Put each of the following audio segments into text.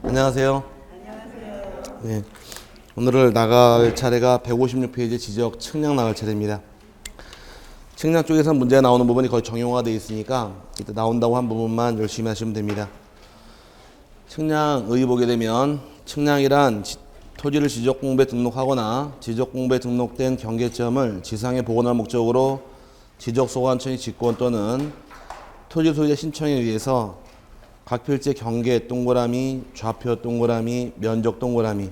안녕하세요. 네, 오늘 나갈 차례가 156페이지 지적 측량 나갈 차례입니다. 측량 쪽에서 문제가 나오는 부분이 거의 정형화되어 있으니까 이따 나온다고 한 부분만 열심히 하시면 됩니다. 측량의 보게 되면 측량이란 토지를 지적공부에 등록하거나 지적공부에 등록된 경계점을 지상에 복원할 목적으로 지적소관청이 직권 또는 토지 소유자 신청에 의해서 각 필지 경계 동그라미, 좌표 동그라미, 면적 동그라미,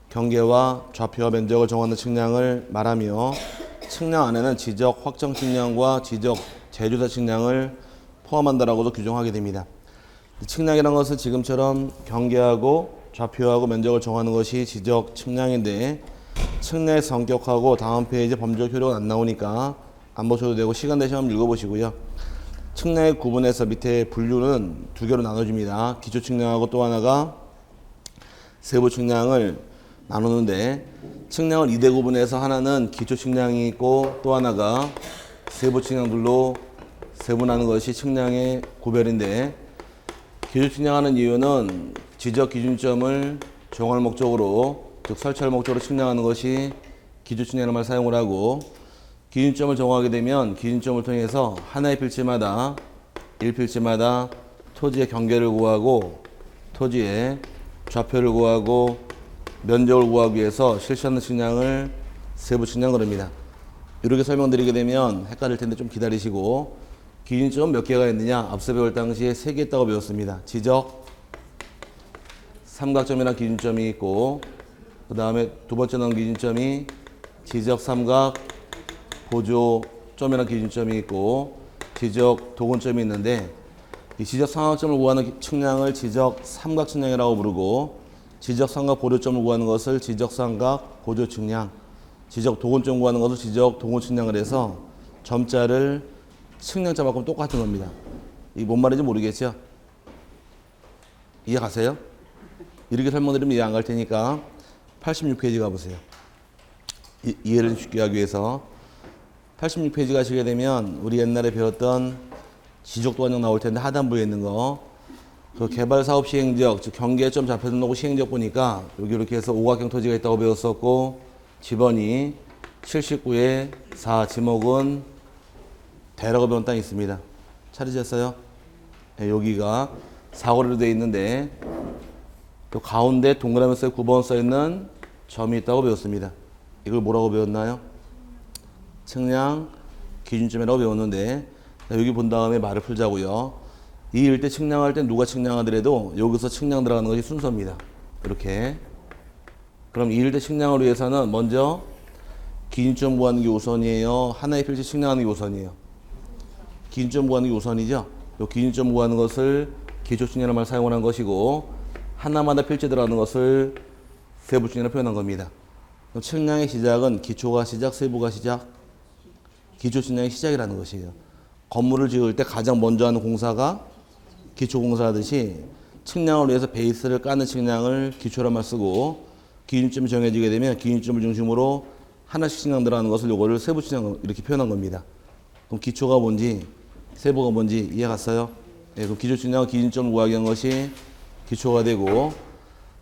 경계와 좌표와 면적을 정하는 측량을 말하며 측량 안에는 지적 확정 측량과 지적 재조사 측량을 포함한다라고도 규정하게 됩니다. 측량이라는 것은 지금처럼 경계하고 좌표하고 면적을 정하는 것이 지적 측량인데 측량의 성격하고 다음 페이지 범죄 효력은 안 나오니까 안 보셔도 되고 시간 되시면 한번 읽어보시고요. 측량의 구분에서 밑에 분류는 두 개로 나눠집니다. 기초 측량하고 또 하나가 세부 측량을 나누는데 측량을 2대 구분해서 하나는 기초 측량이 있고 또 하나가 세부 측량들로 세분하는 것이 측량의 구별인데 기초 측량하는 이유는 지적 기준점을 정할 목적으로 즉 설치할 목적으로 측량하는 것이 기초 측량이라는 말 사용을 하고 기준점을 정하게 되면 기준점을 통해서 하나의 필지마다 1필지마다 토지의 경계를 구하고 토지의 좌표를 구하고 면적을 구하기 위해서 실시하는 측량을 세부 측량을 합니다. 이렇게 설명드리게 되면 헷갈릴 텐데 좀 기다리시고 기준점 몇 개가 있느냐 앞서 배울 당시에 3개 있다고 배웠습니다. 지적 삼각점이라는 기준점이 있고 그 다음에 두 번째 나온 기준점이 지적 삼각 보조점이라는 기준점이 있고 지적 도근점이 있는데 이 지적 삼각점을 구하는 측량을 지적 삼각 측량이라고 부르고 지적 삼각 보조점을 구하는 것을 지적 삼각 보조 측량, 지적 도근점 구하는 것을 지적 도근 측량을 해서 점자를 측량자 바꾸면 똑같은 겁니다. 이게 뭔 말인지 모르겠죠? 이해 가세요? 이렇게 설명드리면 이해 안 갈 테니까 86페이지 가보세요. 이해를 쉽게 하기 위해서 86페이지 가시게 되면 우리 옛날에 배웠던 지적도안형 나올 텐데 하단부에 있는 거 그 개발사업 시행지역 즉 경계점 좌표 등록 시행지역 보니까 여기 이렇게 해서 오각형 토지가 있다고 배웠었고 지번이 79에 4 지목은 대라고 배운 땅이 있습니다. 찾으셨어요? 네, 여기가 사고로 되어 있는데 또 가운데 동그라미 써 9번 써 있는 점이 있다고 배웠습니다. 이걸 뭐라고 배웠나요? 측량 기준점이라고 배웠는데 여기 본 다음에 말을 풀자고요. 이 일대 측량할 때 누가 측량하더라도 여기서 측량 들어가는 것이 순서입니다. 이렇게. 그럼 이 일대 측량을 위해서는 먼저 기준점 구하는 게 우선이에요. 하나의 필지 측량하는 게 우선이에요. 기준점 구하는 게 우선이죠. 이 기준점 구하는 것을 기초 측량이라는 말 사용을 한 것이고 하나마다 필지 들어가는 것을 세부 측량으로 표현한 겁니다. 측량의 시작은 기초가 시작, 세부가 시작. 기초 측량의 시작이라는 것이에요. 건물을 지을 때 가장 먼저 하는 공사가 기초공사 하듯이 측량을 위해서 베이스를 까는 측량을 기초란 말 쓰고 기준점이 정해지게 되면 기준점을 중심으로 하나씩 측량 들어가는 것을 요거를 세부 측량 이렇게 표현한 겁니다. 그럼 기초가 뭔지 세부가 뭔지 이해 갔어요? 네, 그럼 기초 측량과 기준점을 구하기 위한 것이 기초가 되고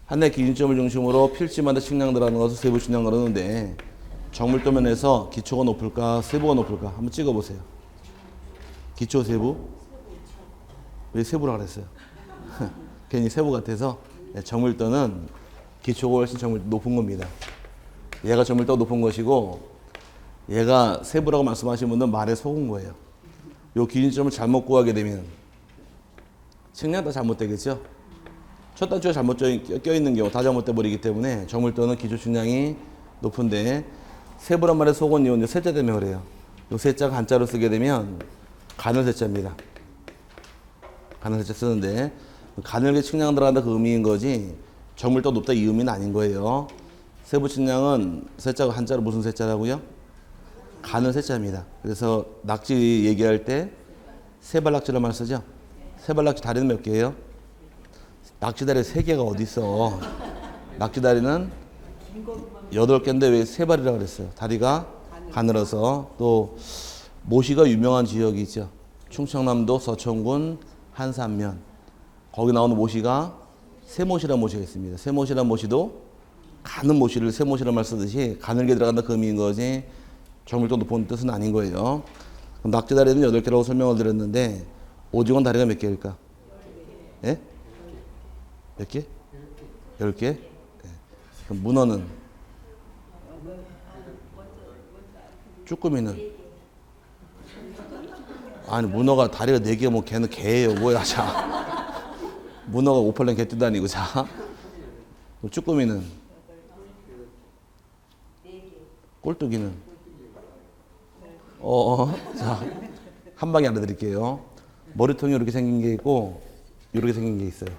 하나의 기준점을 중심으로 필지마다 측량 들어가는 것을 세부 측량 그러는데 정밀도면에서 기초가 높을까 세부가 높을까 한번 찍어보세요. 기초 세부? 왜 세부라 그랬어요? 괜히 세부 같아서 정밀도는 기초가 훨씬 정밀도 높은 겁니다. 얘가 정밀도가 높은 것이고 얘가 세부라고 말씀하신 분들은 말에 속은 거예요. 요 기준점을 잘못 구하게 되면 측량 다 잘못되겠죠? 첫 단추가 잘못 껴있는 경우 다 잘못돼 버리기 때문에 정밀도는 기초 측량이 높은데 세부란 말에 속은 이유는 세자 때문에 그래요. 요 세자가 한자로 쓰게 되면 가늘세자입니다. 가늘세자 쓰는데 가늘게 측량 들어간다 그 의미인 거지 정밀도 높다 이 의미는 아닌 거예요. 세부 측량은 세자가 한자로 무슨 세자라고요? 가늘세자입니다. 그래서 낙지 얘기할 때 세발낙지라는 말 쓰죠? 세발낙지 다리는 몇 개예요? 낙지다리 3개가 어디 있어? 낙지다리는 8개인데 왜 3발이라고 그랬어요? 다리가 가늘어서. 또 모시가 유명한 지역이 있죠. 충청남도 서천군 한산면. 거기 나오는 모시가 세못이라는 못이가 있습니다. 세못이라는 못이도 가는 못이를 세못이라는 말 쓰듯이 가늘게 들어간다 그 의미인 거지 정밀도 높은 뜻은 아닌 거예요. 그럼 낙지 다리는 8개라고 설명을 드렸는데 오징어는 다리가 몇 개일까? 예? 몇 개? 10개? 예. 그럼 문어는? 쭈꾸미는? 아니 문어가 다리가 4개 뭐 걔는 개예요 뭐야 자 문어가 오팔렘 개띠도 아니고 자 쭈꾸미는? 꼴뚜기는? 자 한 방에 알려드릴게요. 머리통이 이렇게 생긴 게 있고 이렇게 생긴 게 있어요.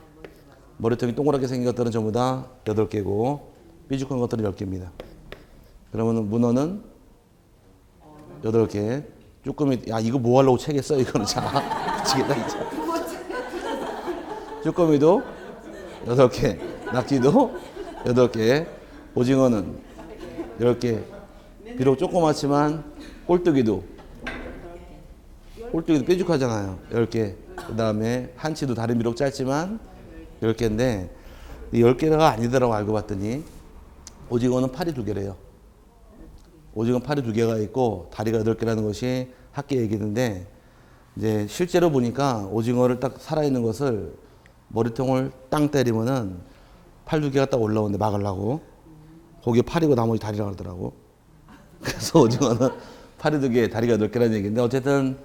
머리통이 동그랗게 생긴 것들은 전부 다 8개고 삐죽한 것들은 10개입니다. 그러면 문어는 8개, 쭈꾸미, 야 이거 뭐 하려고 책에 써 이거는 자 미치겠다 진짜. 쭈꾸미도 8개, 낙지도 8개, 오징어는 10개. 비록 조그맣지만 꼴뚜기도 뾰족하잖아요. 10개. 그 다음에 한치도 다리 비록 짧지만 10개인데 10개가 아니더라고 알고 봤더니 오징어는 팔이 2개래요. 오징어는 팔이 2개가 있고 다리가 8개라는 것이 학계 얘기인데 이제 실제로 보니까 오징어를 딱 살아있는 것을 머리통을 땅 때리면은 팔 2개가 딱 올라오는데 막으려고 거기에 팔이고 나머지 다리라고 하더라고. 그래서 오징어는 팔이 2개, 다리가 8개라는 얘기인데 어쨌든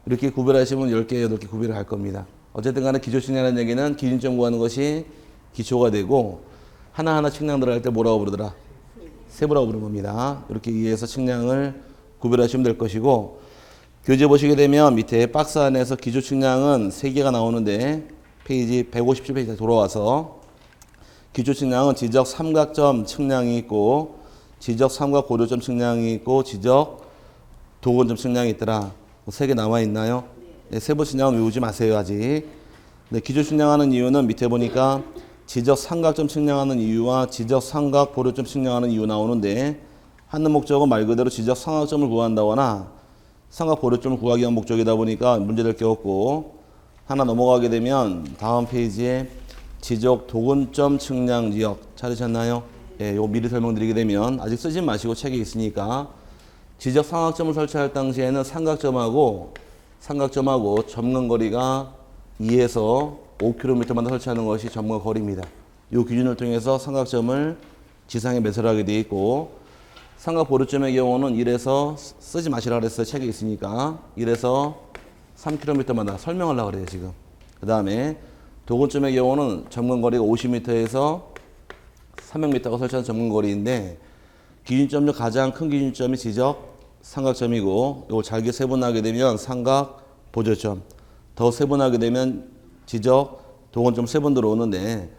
이렇게 구별하시면 10개, 8개 구별을 할 겁니다. 어쨌든 간에 기초측량이라는 얘기는 기준점 구하는 것이 기초가 되고 하나하나 측량 들어갈 때 뭐라고 부르더라? 세부라고 부르는 겁니다. 이렇게 이해해서 측량을 구별하시면 될 것이고 교재 보시게 되면 밑에 박스 안에서 기초 측량은 3개가 나오는데 페이지 157페이지에 돌아와서 기초 측량은 지적 삼각점 측량이 있고 지적 삼각 고도점 측량이 있고 지적 도근점 측량이 있더라. 3개 나와 있나요? 네, 세부 측량은 외우지 마세요 아직. 네, 기초 측량하는 이유는 밑에 보니까 지적 삼각점 측량하는 이유와 지적 삼각 보료점 측량하는 이유 나오는데 하는 목적은 말 그대로 지적 삼각점을 구한다거나 삼각 보료점을 구하기 위한 목적이다 보니까 문제될 게 없고 하나 넘어가게 되면 다음 페이지에 지적 도근점 측량 지역 찾으셨나요? 예, 요거 미리 설명드리게 되면 아직 쓰지 마시고 책에 있으니까 지적 삼각점을 설치할 당시에는 삼각점하고 점근거리가 2에서 5km마다 설치하는 것이 점근거리입니다. 이 기준을 통해서 삼각점을 지상에 매설하게 되어 있고 삼각보류점의 경우는 1에서 쓰지 마시라 그랬어요. 책에 있으니까 1에서 3km마다 설명하려고 그래요 지금. 그 다음에 도근점의 경우는 점근거리가 50m에서 300m가 설치하는 점근거리인데 기준점 중 가장 큰 기준점이 지적 삼각점이고 이걸 잘게 세분하게 되면 삼각 보조점, 더 세분하게 되면 지적 도근점 3번 들어오는데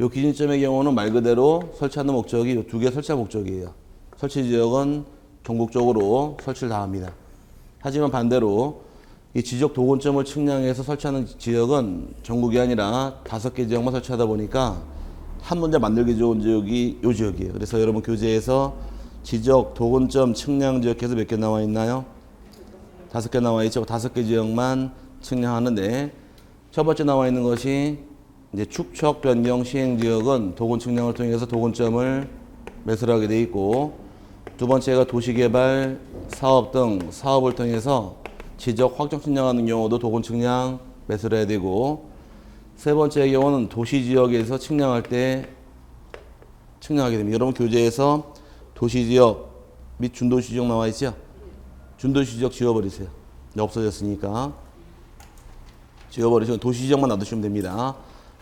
이 기준점의 경우는 말 그대로 설치하는 목적이 이 2개 설치할 목적이에요. 설치 지역은 전국적으로 설치를 다 합니다. 하지만 반대로 이 지적 도근점을 측량해서 설치하는 지역은 전국이 아니라 5개 지역만 설치하다 보니까 한 문제 만들기 좋은 지역이 이 지역이에요. 그래서 여러분 교재에서 지적 도근점 측량 지역에서 몇 개 나와 있나요? 5개 나와 있죠. 5개 지역만 측량하는데 첫 번째 나와 있는 것이 이제 축척 변경 시행 지역은 도근 측량을 통해서 도근점을 매설하게 돼 있고 두 번째가 도시개발 사업 등 사업을 통해서 지적 확정 측량하는 경우도 도근 측량 매설해야 되고 세 번째의 경우는 도시지역에서 측량할 때 측량하게 됩니다. 여러분 교재에서 도시지역 및 준도시지역 나와 있죠? 준도시지역 지워버리세요. 없어졌으니까 지워버리시면 도시지역만 놔두시면 됩니다.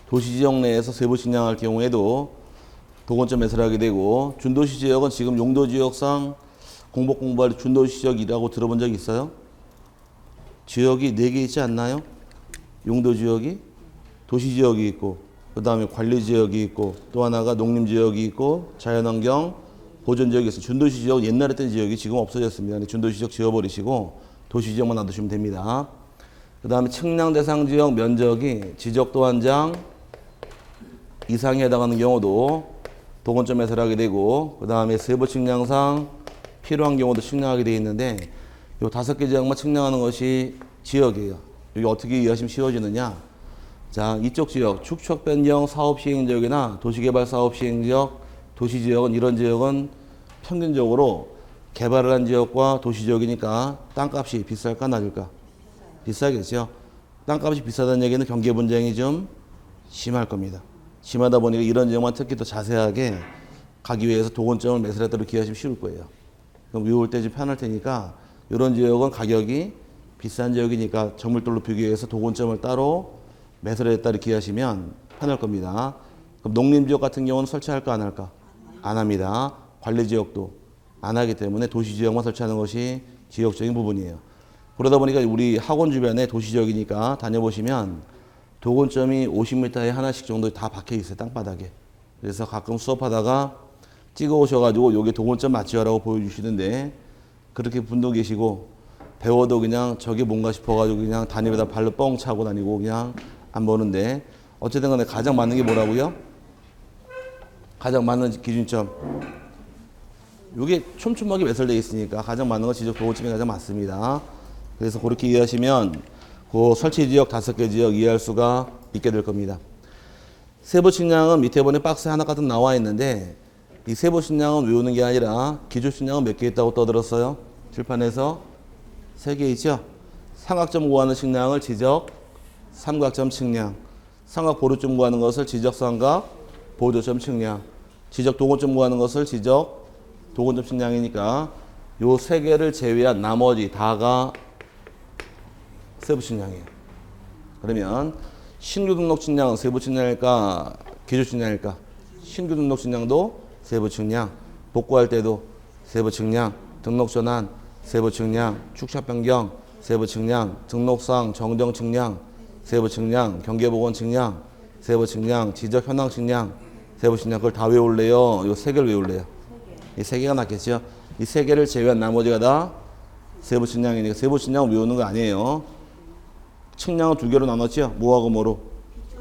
도시지역 내에서 세부 측량할 경우에도 도근점 매설하게 되고 준도시지역은 지금 용도지역상 공복공부할 준도시지역이라고 들어본 적 있어요? 지역이 4개 있지 않나요? 용도지역이 도시지역이 있고 그 다음에 관리지역이 있고 또 하나가 농림지역이 있고 자연환경 보존지역이 있어요. 준도시지역 옛날에 했던 지역이 지금 없어졌습니다. 준도시지역 지워버리시고 도시지역만 놔두시면 됩니다. 그 다음에 측량 대상 지역 면적이 지적도 한 장 이상에 해당하는 경우도 도근점 매설하게 되고 그 다음에 세부 측량상 필요한 경우도 측량하게 되어 있는데 이 5개 지역만 측량하는 것이 지역이에요. 여기 어떻게 이해하시면 쉬워지느냐? 자, 이쪽 지역 축척 변경 사업 시행 지역이나 도시개발 사업 시행 지역, 도시 지역은 이런 지역은 평균적으로 개발을 한 지역과 도시 지역이니까 땅값이 비쌀까 낮을까? 비싸겠죠. 땅값이 비싸다는 얘기는 경계 분쟁이 좀 심할 겁니다. 심하다 보니까 이런 지역만 특히 더 자세하게 가기 위해서 도건점을 매수했다고 기하시면 쉬울 거예요. 그럼 외울 때 좀 편할 테니까 이런 지역은 가격이 비싼 지역이니까 정밀도로 높이기 위해서 도건점을 따로 매수를 했다를 기하시면 편할 겁니다. 그럼 농림지역 같은 경우는 설치할까 안 할까? 안 합니다. 관리지역도 안 하기 때문에 도시지역만 설치하는 것이 지역적인 부분이에요. 그러다 보니까 우리 학원 주변에 도시지역이니까 다녀보시면 도건점이 50m에 하나씩 정도 다 박혀 있어요. 땅바닥에. 그래서 가끔 수업하다가 찍어 오셔가지고 요게 도건점 맞지요라고 보여주시는데 그렇게 분도 계시고 배워도 그냥 저게 뭔가 싶어가지고 그냥 다니면서 발로 뻥 차고 다니고 그냥 안 보는데 어쨌든 간에 가장 맞는 게 뭐라고요? 가장 맞는 기준점. 이게 촘촘하게 매설되어 있으니까 가장 맞는 건 지적 도건점이 가장 맞습니다. 그래서 그렇게 이해하시면 그 설치 지역 5개 지역 이해할 수가 있게 될 겁니다. 세부 측량은 밑에 보니 박스에 하나 가득 나와 있는데 이 세부 측량은 외우는 게 아니라 기초 측량은 몇 개 있다고 떠들었어요? 칠판에서 3개 있죠? 삼각점 구하는 측량을 지적 삼각점 측량, 삼각 보류점 구하는 것을 지적 삼각 보조점 측량, 지적 도건점 구하는 것을 지적 도건점 측량이니까 요 3개를 제외한 나머지 다가 세부 측량이에요. 그러면 신규 등록 측량은 세부 측량일까 기초 측량일까? 신규 등록 측량도 세부 측량, 복구할 때도 세부 측량, 등록 전환 세부 측량, 축척 변경 세부 측량, 등록상 정정 측량 세부 측량, 경계복원 측량 세부 측량, 지적 현황 측량 세부 측량. 그걸 다 외울래요? 요 3개를 외울래요? 이 3개가 낫겠죠? 이 3개를 제외한 나머지가 다 세부 측량이니까 세부 측량 외우는 거 아니에요. 측량은 2개로 나눴죠? 뭐하고 뭐로?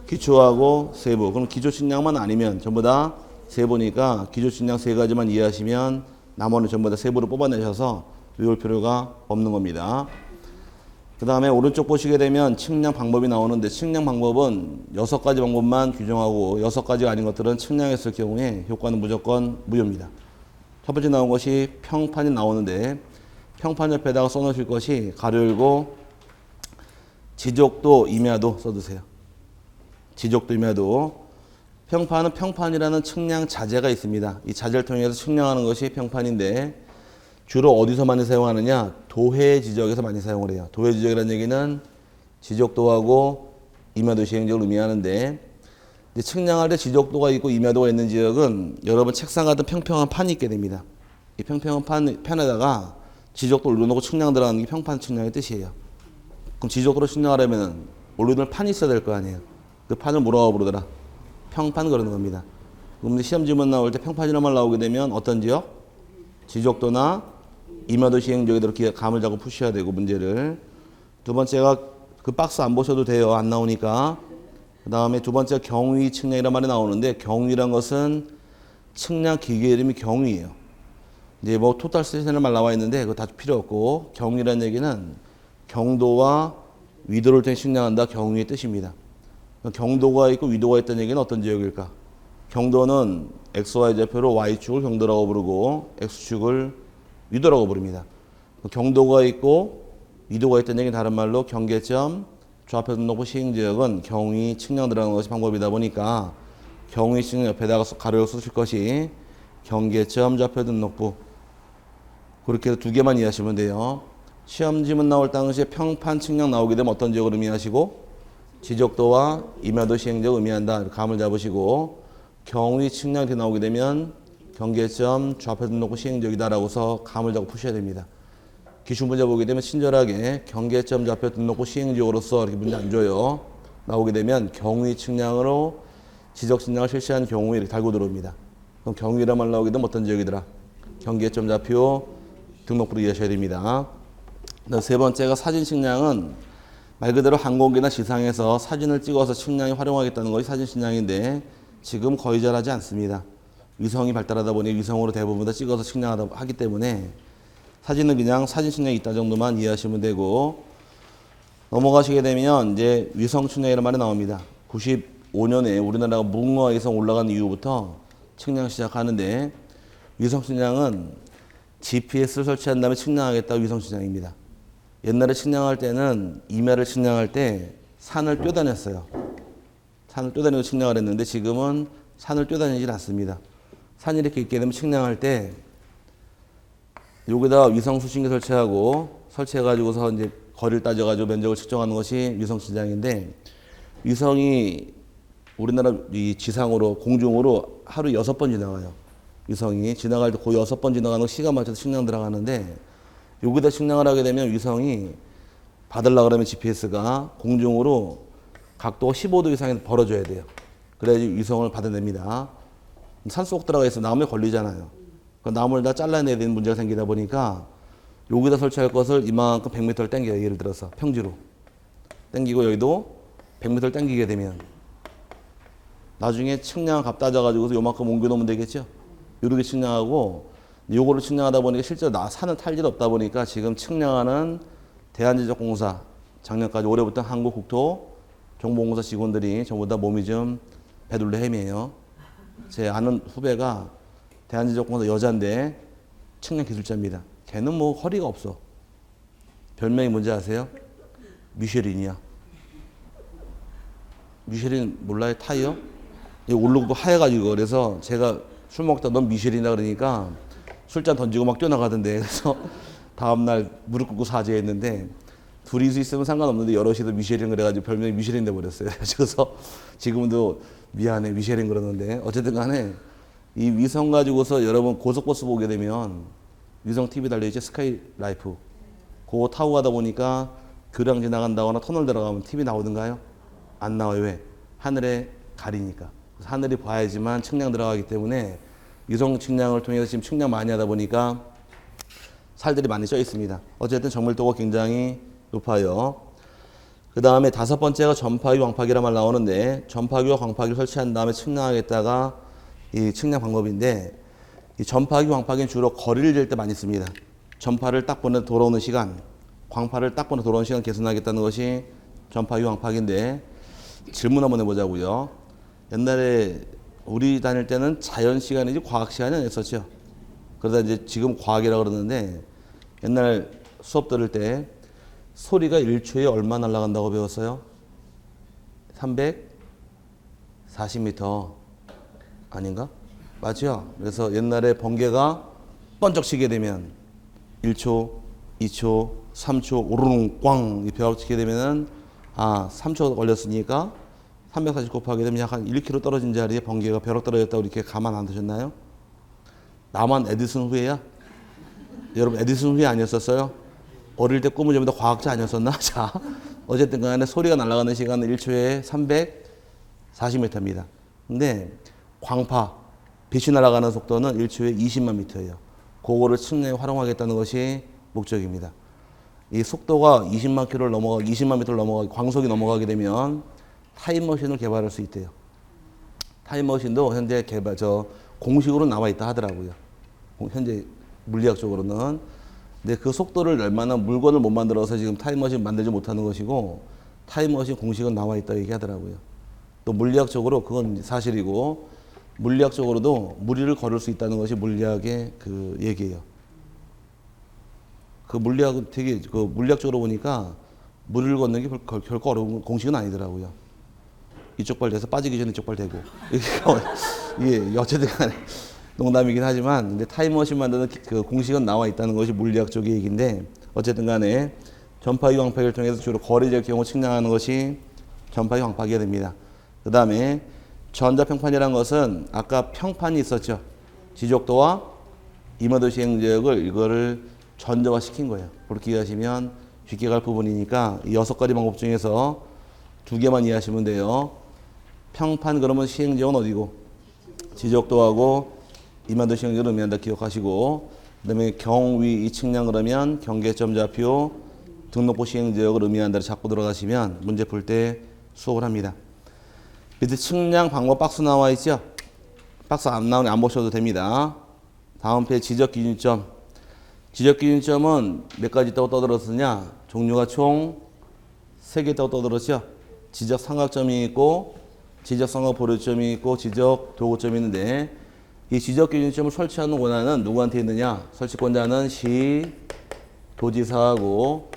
기초하고 세부. 그럼 기초 측량만 아니면 전부 다 세부니까 기초 측량 3가지만 이해하시면 나머지는 전부 다 세부로 뽑아내셔서 외울 필요가 없는 겁니다. 그 다음에 오른쪽 보시게 되면 측량 방법이 나오는데 측량 방법은 6가지 방법만 규정하고 6가지가 아닌 것들은 측량했을 경우에 효과는 무조건 무효입니다. 첫 번째 나온 것이 평판이 나오는데 평판 옆에다가 써놓으실 것이 가로 열고 지적도 임야도 써두세요. 지적도 임야도. 평판은 평판이라는 측량 자재가 있습니다. 이 자재를 통해서 측량하는 것이 평판인데 주로 어디서 많이 사용하느냐? 도해 지적에서 많이 사용을 해요. 도해 지적이라는 얘기는 지적도하고 임야도 시행적을 의미하는데 이제 측량할 때 지적도가 있고 임야도가 있는 지역은 여러분 책상 같은 평평한 판이 있게 됩니다. 이 평평한 판에다가 지적도 올려놓고 측량 들어가는 게 평판 측량의 뜻이에요. 그럼 지적도로 측량하려면 올려놓을 판이 있어야 될 거 아니에요. 그 판을 뭐라고 부르더라? 평판 그러는 겁니다. 그럼 시험 지문 나올 때 평판이라만 나오게 되면 어떤 지역? 지적도나 임야도 시행적에 이렇게 감을 잡고 푸셔야 되고 문제를. 두 번째가 그 박스 안 보셔도 돼요. 안 나오니까. 그 다음에 두 번째 경위 측량이란 말이 나오는데 경위란 것은 측량 기계 이름이 경위예요. 이제 뭐 토탈 스테이션이라는 말 나와 있는데 그거 다 필요 없고 경위란 얘기는 경도와 위도를 통해 측량한다. 경위의 뜻입니다. 경도가 있고 위도가 있다는 얘기는 어떤 지역일까? 경도는 XY 좌표로 Y축을 경도라고 부르고 X축을 위도라고 부릅니다. 경도가 있고 위도가 있다는 얘기는 다른 말로 경계점, 좌표 등록부 시행지역은 경위 측량 들어가는 것이 방법이다 보니까 경위 측량 옆에다가 가로를 쓰실 것이 경계점, 좌표 등록부. 그렇게 해서 2개만 이해하시면 돼요. 시험 지문 나올 당시에 평판 측량 나오게 되면 어떤 지역을 의미하시고 지적도와 임야도 시행지역 의미한다. 감을 잡으시고 경위 측량 이렇게 나오게 되면 경계점, 좌표 등록부 시행지역이다라고서 감을 잡고 푸셔야 됩니다. 기출 문제 보게 되면 친절하게 경계점, 좌표 등록부 시행지역으로서 이렇게 문제 안 줘요. 나오게 되면 경위 측량으로 지적 측량을 실시한 경우에 이렇게 달고 들어옵니다. 그럼 경위란 말 나오게 되면 어떤 지역이더라? 경계점, 좌표 등록부로 이해하셔야 됩니다. 세 번째가 사진 측량은 말 그대로 항공기나 지상에서 사진을 찍어서 측량에 활용하겠다는 것이 사진 측량인데 지금 거의 잘하지 않습니다. 위성이 발달하다 보니 위성으로 대부분 다 찍어서 측량하기 때문에 사진은 그냥 사진 측량이 있다 정도만 이해하시면 되고 넘어가시게 되면 이제 위성 측량이라는 말이 나옵니다. 95년에 우리나라가 무궁화 위성 올라간 이후부터 측량 시작하는데 위성 측량은 GPS를 설치한 다음에 측량하겠다고 위성 측량입니다. 옛날에 측량할 때는 임야를 측량할 때 산을 뛰어다녔어요. 산을 뛰어다니고 측량을 했는데 지금은 산을 뛰어다니질 않습니다. 산이 이렇게 있게 되면 측량할 때 여기다 위성 수신기 설치해가지고서 이제 거리를 따져가지고 면적을 측정하는 것이 위성 측량인데 위성이 우리나라 이 지상으로 공중으로 하루 6번 지나가요. 위성이 지나갈 때 그 6번 지나가는 거 시간 맞춰서 측량 들어가는데 여기다 측량을 하게 되면 위성이 받으려고 그러면 GPS가 공중으로 각도가 15도 이상에 벌어져야 돼요. 그래야지 위성을 받아냅니다. 산속 들어가 있어 나무에 걸리잖아요. 그 나무를 다 잘라내야 되는 문제가 생기다 보니까 여기다 설치할 것을 이만큼 100m를 당겨요. 예를 들어서 평지로 당기고 여기도 100m를 당기게 되면 나중에 측량 값 따져가지고서 요만큼 옮겨놓으면 되겠죠. 이렇게 측량하고 요거를 측량하다 보니까 실제로 산을 탈 일 없다 보니까 지금 측량하는 대한지적공사 작년까지 올해부터 한국국토정보공사 직원들이 전부 다 몸이 좀 배둘러 헤매요. 제 아는 후배가 대한지적공사 여자인데 측량 기술자입니다. 걔는 뭐 허리가 없어. 별명이 뭔지 아세요? 미쉐린이야. 미쉐린 몰라요? 타이어? 오르고 하얘가지고 그래서 제가 술 먹다 넌 미쉐린이다 그러니까 술잔 던지고 막 뛰어나가던데 그래서 다음날 무릎 꿇고 사죄했는데 둘이서 있으면 상관없는데 여럿이도 미쉐린 그래가지고 별명이 미쉐린 돼버렸어요. 그래서 지금도 미안해 미쉐린 그러는데 어쨌든 간에 이 위성 가지고서 여러분 고속버스 보게 되면 위성 TV 달려있죠. 스카이라이프 그거 타고 가다 보니까 교량 지나간다거나 터널 들어가면 TV 나오던가요? 안 나와요. 왜? 하늘에 가리니까. 하늘이 봐야지만 측량 들어가기 때문에 위성 측량을 통해서 지금 측량 많이 하다 보니까 살들이 많이 쪄 있습니다. 어쨌든 정밀도가 굉장히 높아요. 그 다음에 5번째가 전파기, 광파기란 말 나오는데 전파기와 광파기를 설치한 다음에 측량하겠다가 이 측량 방법인데 이 전파기, 광파기는 주로 거리를 잴 때 많이 씁니다. 전파를 딱 보내 돌아오는 시간, 광파를 딱 보내 돌아오는 시간 계산하겠다는 것이 전파기, 광파기인데 질문 한번 해보자고요. 옛날에 우리 다닐 때는 자연 시간이지 과학 시간이 아니었었죠. 그러다 이제 지금 과학이라고 그러는데 옛날 수업 들을 때 소리가 1초에 얼마 날아간다고 배웠어요? 340m 아닌가? 맞죠? 그래서 옛날에 번개가 번쩍 치게 되면 1초, 2초, 3초 오르릉 꽝 벼락 치게 되면은 3초 걸렸으니까 340 곱하게 되면 약 한 1km 떨어진 자리에 번개가 벼락 떨어졌다고 이렇게 가만 안 두셨나요? 나만 에디슨 후예야? 여러분 에디슨 후예 아니었었어요? 어릴 때 꿈은 전부 다 과학자 아니었었나? 자, 어쨌든 간에 소리가 날아가는 시간은 1초에 340m입니다. 근데 광파, 빛이 날아가는 속도는 1초에 20만 미터예요. 그거를 측량에 활용하겠다는 것이 목적입니다. 이 속도가 20만 미터를 넘어가기, 광속이 넘어가게 되면 타임머신을 개발할 수 있대요. 타임머신도 현재 공식으로 나와 있다 하더라고요. 현재 물리학적으로는. 근데 그 속도를 얼마나 물건을 못 만들어서 지금 타임머신 만들지 못하는 것이고 타임머신 공식은 나와 있다 얘기하더라고요. 또 물리학적으로 그건 사실이고 물리학적으로도 무리를 걸을 수 있다는 것이 물리학의 그 얘기예요. 그 물리학은 되게 물리학적으로 보니까 무리를 걷는 게 결코 어려운 공식은 아니더라고요. 이쪽 발 돼서 빠지기 전에 이쪽 발 대고. 이게 어쨌든 간에 농담이긴 하지만 근데 타임머신 만드는 그 공식은 나와 있다는 것이 물리학 쪽의 얘기인데 어쨌든 간에 전파기, 광파기를 통해서 주로 거리적 경우 측량하는 것이 전파기, 광파기가 됩니다. 그 다음에 전자평판이라는 것은 아까 평판이 있었죠. 지적도와 임하도 시행지역을 이거를 전자화 시킨 거예요. 그렇게 이해하시면 쉽게 갈 부분이니까 이 6가지 방법 중에서 2개만 이해하시면 돼요. 평판 그러면 시행지역은 어디고? 지적도하고 임하도 시행지역을 의미한다 기억하시고 그 다음에 경위 측량 그러면 경계점 좌표 등록부 시행지역을 의미한다를 잡고 들어가시면 문제 풀 때 수업을 합니다. 밑에 측량 방법 박스 나와 있죠? 박스 안 나오니 안 보셔도 됩니다. 다음 페이지 지적기준점. 지적기준점은 몇 가지 있다고 떠들었으냐? 종류가 총 3개 있다고 떠들었죠? 지적 삼각점이 있고 지적상각 보류점이 있고 지적 도구점이 있는데 이 지적 기준점을 설치하는 권한은 누구한테 있느냐? 설치권자는 시, 도지사하고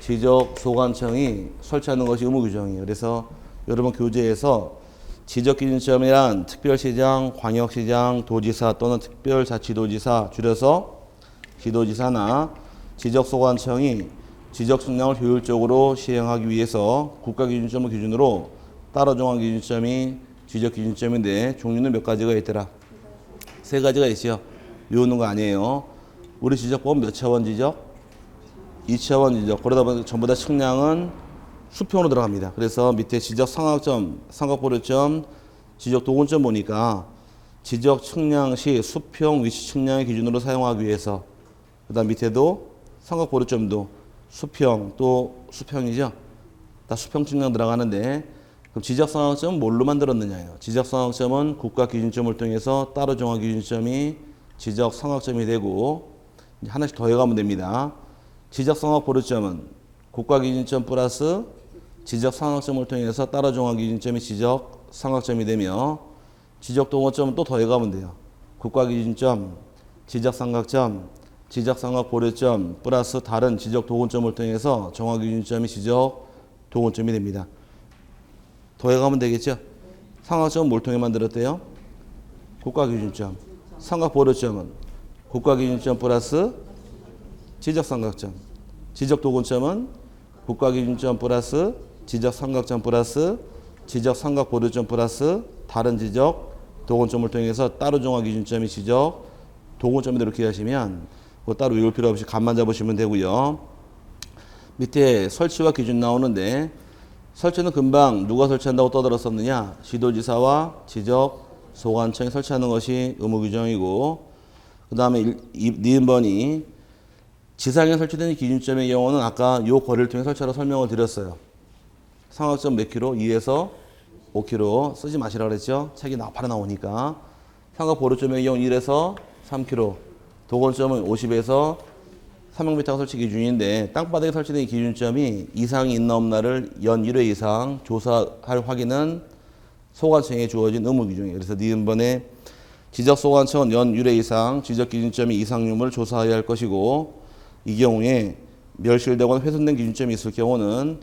지적 소관청이 설치하는 것이 의무 규정이에요. 그래서 여러분 교재에서 지적 기준점이란 특별시장, 광역시장, 도지사 또는 특별자치도지사 줄여서 기도지사나 지적소관청이 지적 측량을 효율적으로 시행하기 위해서 국가기준점을 기준으로 따로 정한 기준점이 지적 기준점인데 종류는 몇 가지가 있더라? 세 가지가 있죠. 외우는 거 아니에요. 우리 지적법은 몇 차원 지적? 2차원 지적. 그러다 보니 전부 다 측량은 수평으로 들어갑니다. 그래서 밑에 지적 삼각점, 삼각보류점, 지적 도근점 보니까 지적 측량 시 수평 위치 측량의 기준으로 사용하기 위해서 그 다음 밑에도 삼각보류점도 수평 또 수평이죠. 다 수평 측량 들어가는데 그럼 지적 삼각점은 뭘로 만들었느냐예요. 지적 삼각점은 국가 기준점을 통해서 따로 정한 기준점이 지적 삼각점이 되고 이제 하나씩 더해가면 됩니다. 지적 삼각보류점은 국가 기준점 플러스 지적 삼각점을 통해서 따로 정한 기준점이 지적 삼각점이 되며 지적 동호점은 또 더해가면 돼요. 국가 기준점, 지적 삼각점, 지적 삼각보류점 플러스 다른 지적 도근점을 통해서 정한 기준점이 지적 도근점이 됩니다. 더해가면 되겠죠? 삼각점은 뭘 통해 만들었대요? 국가 기준점. 삼각보류점은 국가 기준점 플러스 지적 삼각점. 지적 도근점은 국가 기준점 플러스 지적 삼각점 플러스 지적 삼각보류점 플러스 다른 지적 도근점을 통해서 따로 정한 기준점이 지적 도근점이 이렇게 하시면 그거 따로 외울 필요 없이 감만 잡으시면 되고요. 밑에 설치와 기준 나오는데 설치는 금방 누가 설치한다고 떠들었었느냐? 시도지사와 지적 소관청이 설치하는 것이 의무 규정이고 그 다음에 니은번이 지상에 설치된 기준점의 경우는 아까 요 거리를 통해 설치하라 설명을 드렸어요. 삼각점 몇 킬로? 2에서 5km 쓰지 마시라 그랬죠. 책이 바로 나오니까. 삼각보류점의 경우 1에서 3km, 도건점은 50에서 300m가 설치 기준인데 땅바닥에 설치된 기준점이 이상이 있나 없나를 연 1회 이상 조사할 확인은 소관청에 주어진 의무 규정이에요. 그래서 니은번에 지적소관청은 연 1회 이상 지적기준점이 이상 유무를 조사해야 할 것이고 이 경우에 멸실되거나 훼손된 기준점이 있을 경우는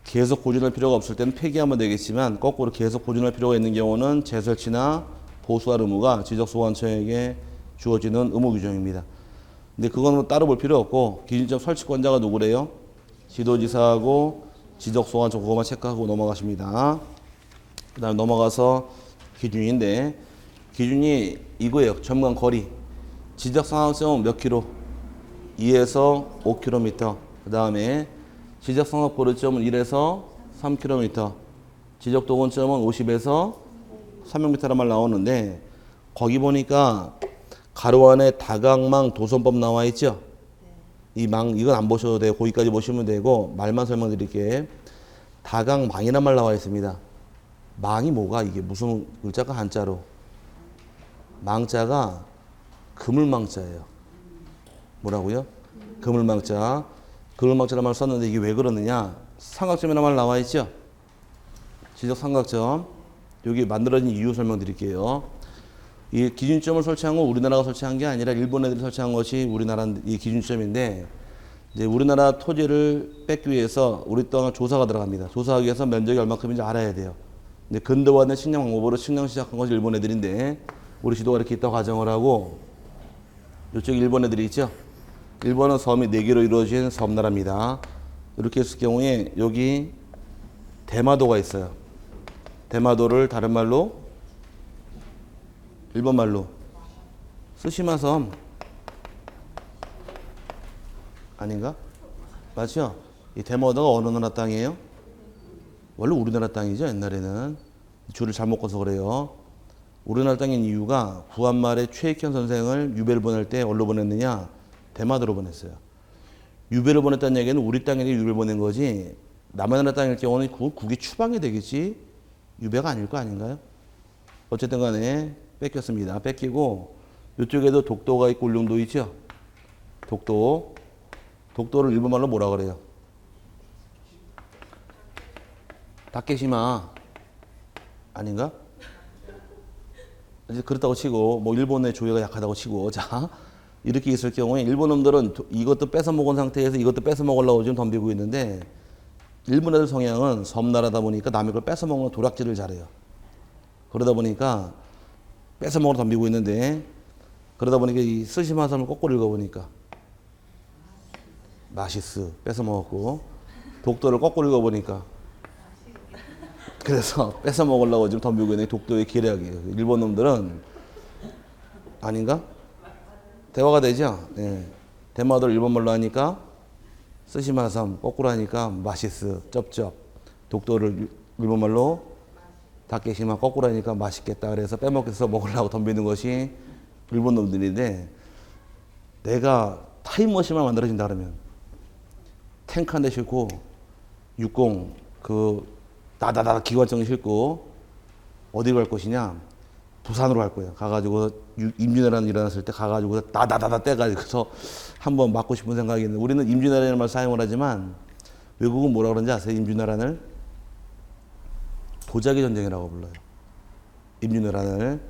계속 보존할 필요가 없을 때는 폐기하면 되겠지만 거꾸로 계속 보존할 필요가 있는 경우는 재설치나 보수할 의무가 지적소관청에게 주어지는 의무 규정입니다. 근데 그거는 따로 볼 필요 없고 기준점 설치권자가 누구래요? 지도지사하고 지적소관청 그거만 체크하고 넘어가십니다. 그 다음에 넘어가서 기준인데 기준이 이거예요. 점간 거리. 지적상각점은 몇 킬로? 2에서 5km. 그 다음에 지적상각보류점은 1에서 3km. 지적도근점은 50에서 300m란 말 나오는데 거기 보니까 가로 안에 다각망 도선법 나와 있죠? 이 망, 이건 안 보셔도 돼요. 거기까지 보시면 되고 말만 설명드릴게. 다각망이란 말 나와 있습니다. 망이 뭐가 이게 무슨 글자가 한자로? 망자가 그물망자예요. 뭐라고요? 그물망자. 그물망자란 말 썼는데 이게 왜 그러느냐? 삼각점이라는 말 나와 있죠? 지적 삼각점. 여기 만들어진 이유 설명드릴게요. 이 기준점을 설치한 건 우리나라가 설치한 게 아니라 일본 애들이 설치한 것이 우리나라 이 기준점인데 이제 우리나라 토지를 뺏기 위해서 우리 땅을 조사가 들어갑니다. 조사하기 위해서 면적이 얼마큼인지 알아야 돼요. 근데 근대화된 측량 방법으로 측량 시작한 것이 일본 애들인데 우리 지도가 이렇게 있다고 가정을 하고 이쪽에 일본 애들이 있죠. 일본은 섬이 4개로 이루어진 섬나라입니다. 이렇게 했을 경우에 여기 대마도가 있어요. 대마도를 다른 말로 일본 말로 쓰시마섬 아닌가? 맞죠? 이 대마도가 어느 나라 땅이에요? 원래 우리나라 땅이죠. 옛날에는 줄을 잘못 꺼서 그래요. 우리나라 땅인 이유가 구한말에 최익현 선생을 유배를 보낼 때 어디로 보냈느냐? 대마도로 보냈어요. 유배를 보냈다는 얘기는 우리 땅에 유배를 보낸 거지 남한나라 땅일 경우는 국이 추방이 되겠지 유배가 아닐 거 아닌가요? 어쨌든 간에 뺏겼습니다. 뺏기고 이쪽에도 독도가 있고 울릉도 있죠? 독도를 일본말로 뭐라 그래요? 다케시마 아닌가? 이제 그렇다고 치고 뭐 일본의 조회가 약하다고 치고 자 이렇게 있을 경우에 일본 놈들은 이것도 뺏어 먹은 상태에서 이것도 뺏어 먹으려고 지금 덤비고 있는데 일본 애들 성향은 섬나라다 보니까 남의 걸 뺏어 먹는 도략질을 잘해요. 그러다 보니까 뺏어 먹으러 덤비고 있는데 그러다 보니까 이 스시마섬을 거꾸로 읽어보니까 마시스 뺏어 먹었고 독도를 거꾸로 읽어보니까 그래서 뺏어 먹으려고 지금 덤비고 있는 독도의 기략이에요. 일본 놈들은 아닌가? 대화가 되죠? 네. 대마도를 일본말로 하니까 스시마섬 거꾸로 하니까 마시스 쩝쩝 독도를 일본말로 다케시마 거꾸로 하니까 맛있겠다 그래서 빼먹겠어 먹으려고 덤비는 것이 일본 놈들인데 내가 타임머신만 만들어진다 그러면 탱크 한 대 싣고 60 그 나다다 기관총 싣고 어디로 갈 것이냐 부산으로 갈 거예요. 가가지고 임진왜란 일어났을 때 가가지고 나다다다 떼가지고서 한번 맞고 싶은 생각이 있는데 우리는 임진왜란이라는 말 사용을 하지만 외국은 뭐라 그러는지 아세요? 임진왜란을 도자기 전쟁이라고 불러요. 임진왜란을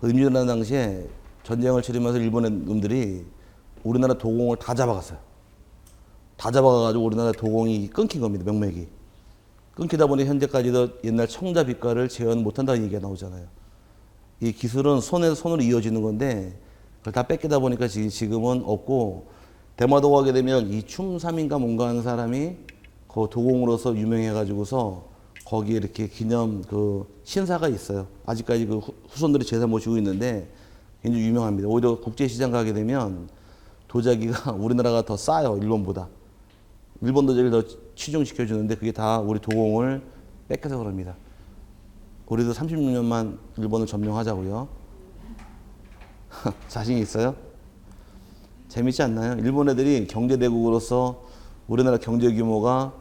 그 임진왜란 당시에 전쟁을 치르면서 일본의 놈들이 우리나라 도공을 다 잡아갔어요. 다 잡아가지고 우리나라 도공이 끊긴 겁니다. 명맥이. 끊기다 보니 현재까지도 옛날 청자 빛깔을 재현 못한다는 얘기가 나오잖아요. 이 기술은 손에서 손으로 이어지는 건데 그걸 다 뺏기다 보니까 지금은 없고 대마도 가게 되면 이 춤삼인가 뭔가 하는 사람이 그 도공으로서 유명해가지고서 거기에 이렇게 기념 그 신사가 있어요. 아직까지 그 후손들이 제사 모시고 있는데 굉장히 유명합니다. 오히려 국제시장 가게 되면 도자기가 우리나라가 더 싸요. 일본보다. 일본 도자기를 더 치중시켜주는데 그게 다 우리 도공을 뺏겨서 그럽니다. 우리도 36년만 일본을 점령하자고요. 자신 있어요? 재밌지 않나요? 일본 애들이 경제대국으로서 우리나라 경제 규모가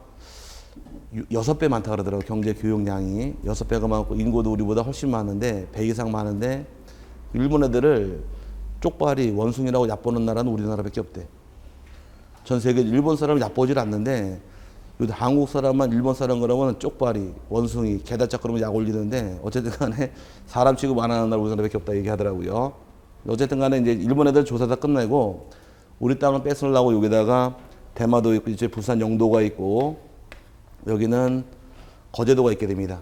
6배 많다 그러더라고요. 경제 교육량이 6배가 많고 인구도 우리보다 훨씬 많은데 100 이상 많은데 일본 애들을 쪽발이 원숭이라고 얕보는 나라는 우리나라밖에 없대. 전 세계 일본 사람을 얕보질 않는데 한국 사람만 일본 사람 그러면 쪽발이 원숭이 개다짝 그러면 약 올리는데 어쨌든 간에 사람 취급 안 하는 나라 우리나라밖에 없다 얘기하더라고요. 어쨌든 간에 이제 일본 애들 조사 다 끝내고 우리 땅을 뺏으려고 여기다가 대마도 있고 이제 부산 영도가 있고 여기는 거제도가 있게 됩니다.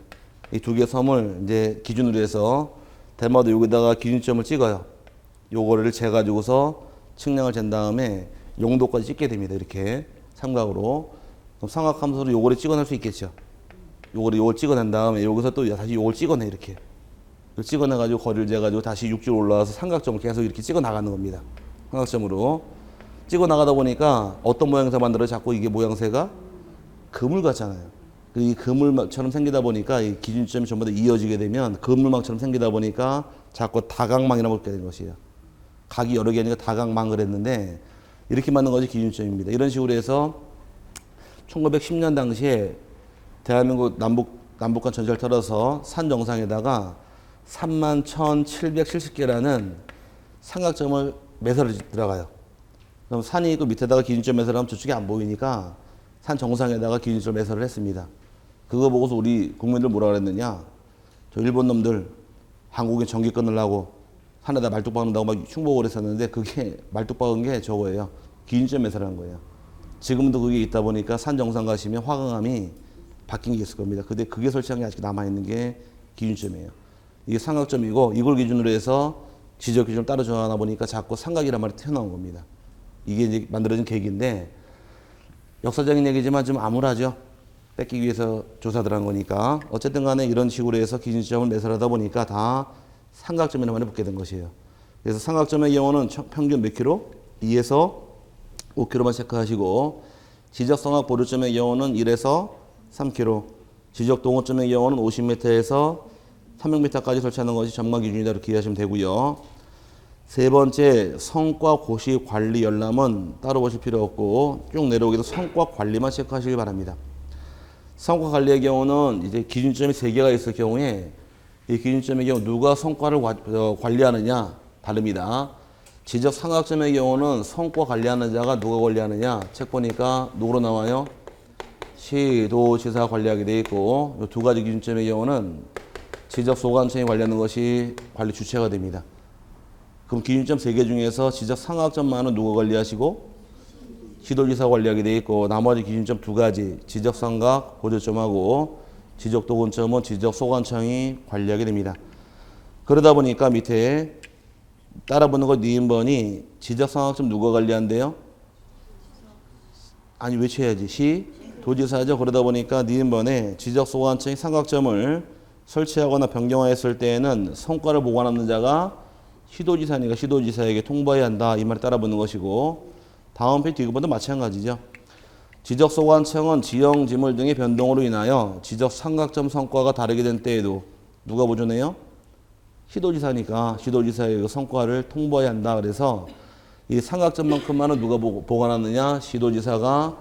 이 두 개 섬을 이제 기준으로 해서 대마도 여기다가 기준점을 찍어요. 요거를 재가지고서 측량을 잰 다음에 용도까지 찍게 됩니다. 이렇게 삼각으로. 그럼 삼각함수로 요거를 찍어낼 수 있겠죠. 요걸 찍어낸 다음에 여기서 또 다시 요걸 찍어내 이렇게. 찍어내가지고 거리를 재가지고 다시 육지로 올라와서 삼각점을 계속 이렇게 찍어 나가는 겁니다. 삼각점으로. 찍어 나가다 보니까 어떤 모양새 만들어 자꾸 이게 모양새가 그물 같잖아요. 이 그물처럼 생기다 보니까 이 기준점이 전부 다 이어지게 되면 그물망처럼 생기다 보니까 자꾸 다각망이라고 부르게 된 것이에요. 각이 여러 개 아니라 다각망 그랬는데 이렇게 만든 것이 기준점입니다. 이런 식으로 해서 1910년 당시에 대한민국 남북한 전철 털어서 산 정상에다가 31,770개라는 삼각점을 매설을 들어가요. 그럼 산이 있고 밑에다가 기준점 매설을 하면 저쪽이 안 보이니까 산 정상에다가 기준점 매설을 했습니다. 그거 보고서 우리 국민들 뭐라 그랬느냐. 저 일본 놈들 한국에 전기 끊으려고 산에다 말뚝 박는다고 막 흉보고 그랬었는데 그게 말뚝 박은 게 저거예요. 기준점 매설을 한 거예요. 지금도 그게 있다 보니까 산 정상 가시면 화강암이 바뀐 게 있을 겁니다. 근데 그게 설치한 게 아직 남아있는 게 기준점이에요. 이게 삼각점이고 이걸 기준으로 해서 지적 기준을 따로 정하다 보니까 자꾸 삼각이란 말이 튀어나온 겁니다. 이게 이제 만들어진 계기인데 역사적인 얘기지만 좀 암울하죠. 뺏기기 위해서 조사들 한 거니까. 어쨌든 간에 이런 식으로 해서 기준점을 매설하다 보니까 다 삼각점이라는 말이 붙게 된 것이에요. 그래서 삼각점의 경우는 평균 몇 킬로? 2에서 5km만 체크하시고 지적성악 보류점의 경우는 1에서 3km, 지적 동호점의 경우는 50m에서 300m까지 설치하는 것이 전망 기준이다 이렇게 이해하시면 되고요. 세 번째, 성과 고시 관리 열람은 따로 보실 필요 없고 쭉 내려오기도 성과 관리만 체크하시기 바랍니다. 성과 관리의 경우는 이제 기준점이 3개가 있을 경우에 이 기준점의 경우 누가 성과를 관리하느냐 다릅니다. 지적 삼각점의 경우는 성과 관리하는 자가 누가 관리하느냐 책 보니까 누구로 나와요? 시도지사가 관리하게 돼 있고 이 두 가지 기준점의 경우는 지적 소관청이 관리하는 것이 관리 주체가 됩니다. 그럼 기준점 3개 중에서 지적 상각점만은 누가 관리하시고 시도지사가 관리하게 돼 있고 나머지 기준점 2가지 지적 상각 보조점하고 지적 도근점은 지적 소관청이 관리하게 됩니다. 그러다 보니까 밑에 따라 붙는 거 니은번이 지적 상각점 누가 관리한대요? 아니 외쳐야지. 시 도지사죠. 그러다 보니까 니은번에 지적 소관청이 상각점을 설치하거나 변경하였을 때에는 성과를 보관하는 자가 시도지사니까 시도지사에게 통보해야 한다. 이 말에 따라 붙는 것이고 다음 페이지 뒷부분도 마찬가지죠. 지적 소관청은 지형, 지물 등의 변동으로 인하여 지적 삼각점 성과가 다르게 된 때에도 누가 보존해요? 시도지사니까 시도지사의 성과를 통보해야 한다. 그래서 이 삼각점만큼만은 누가 보관하느냐? 시도지사가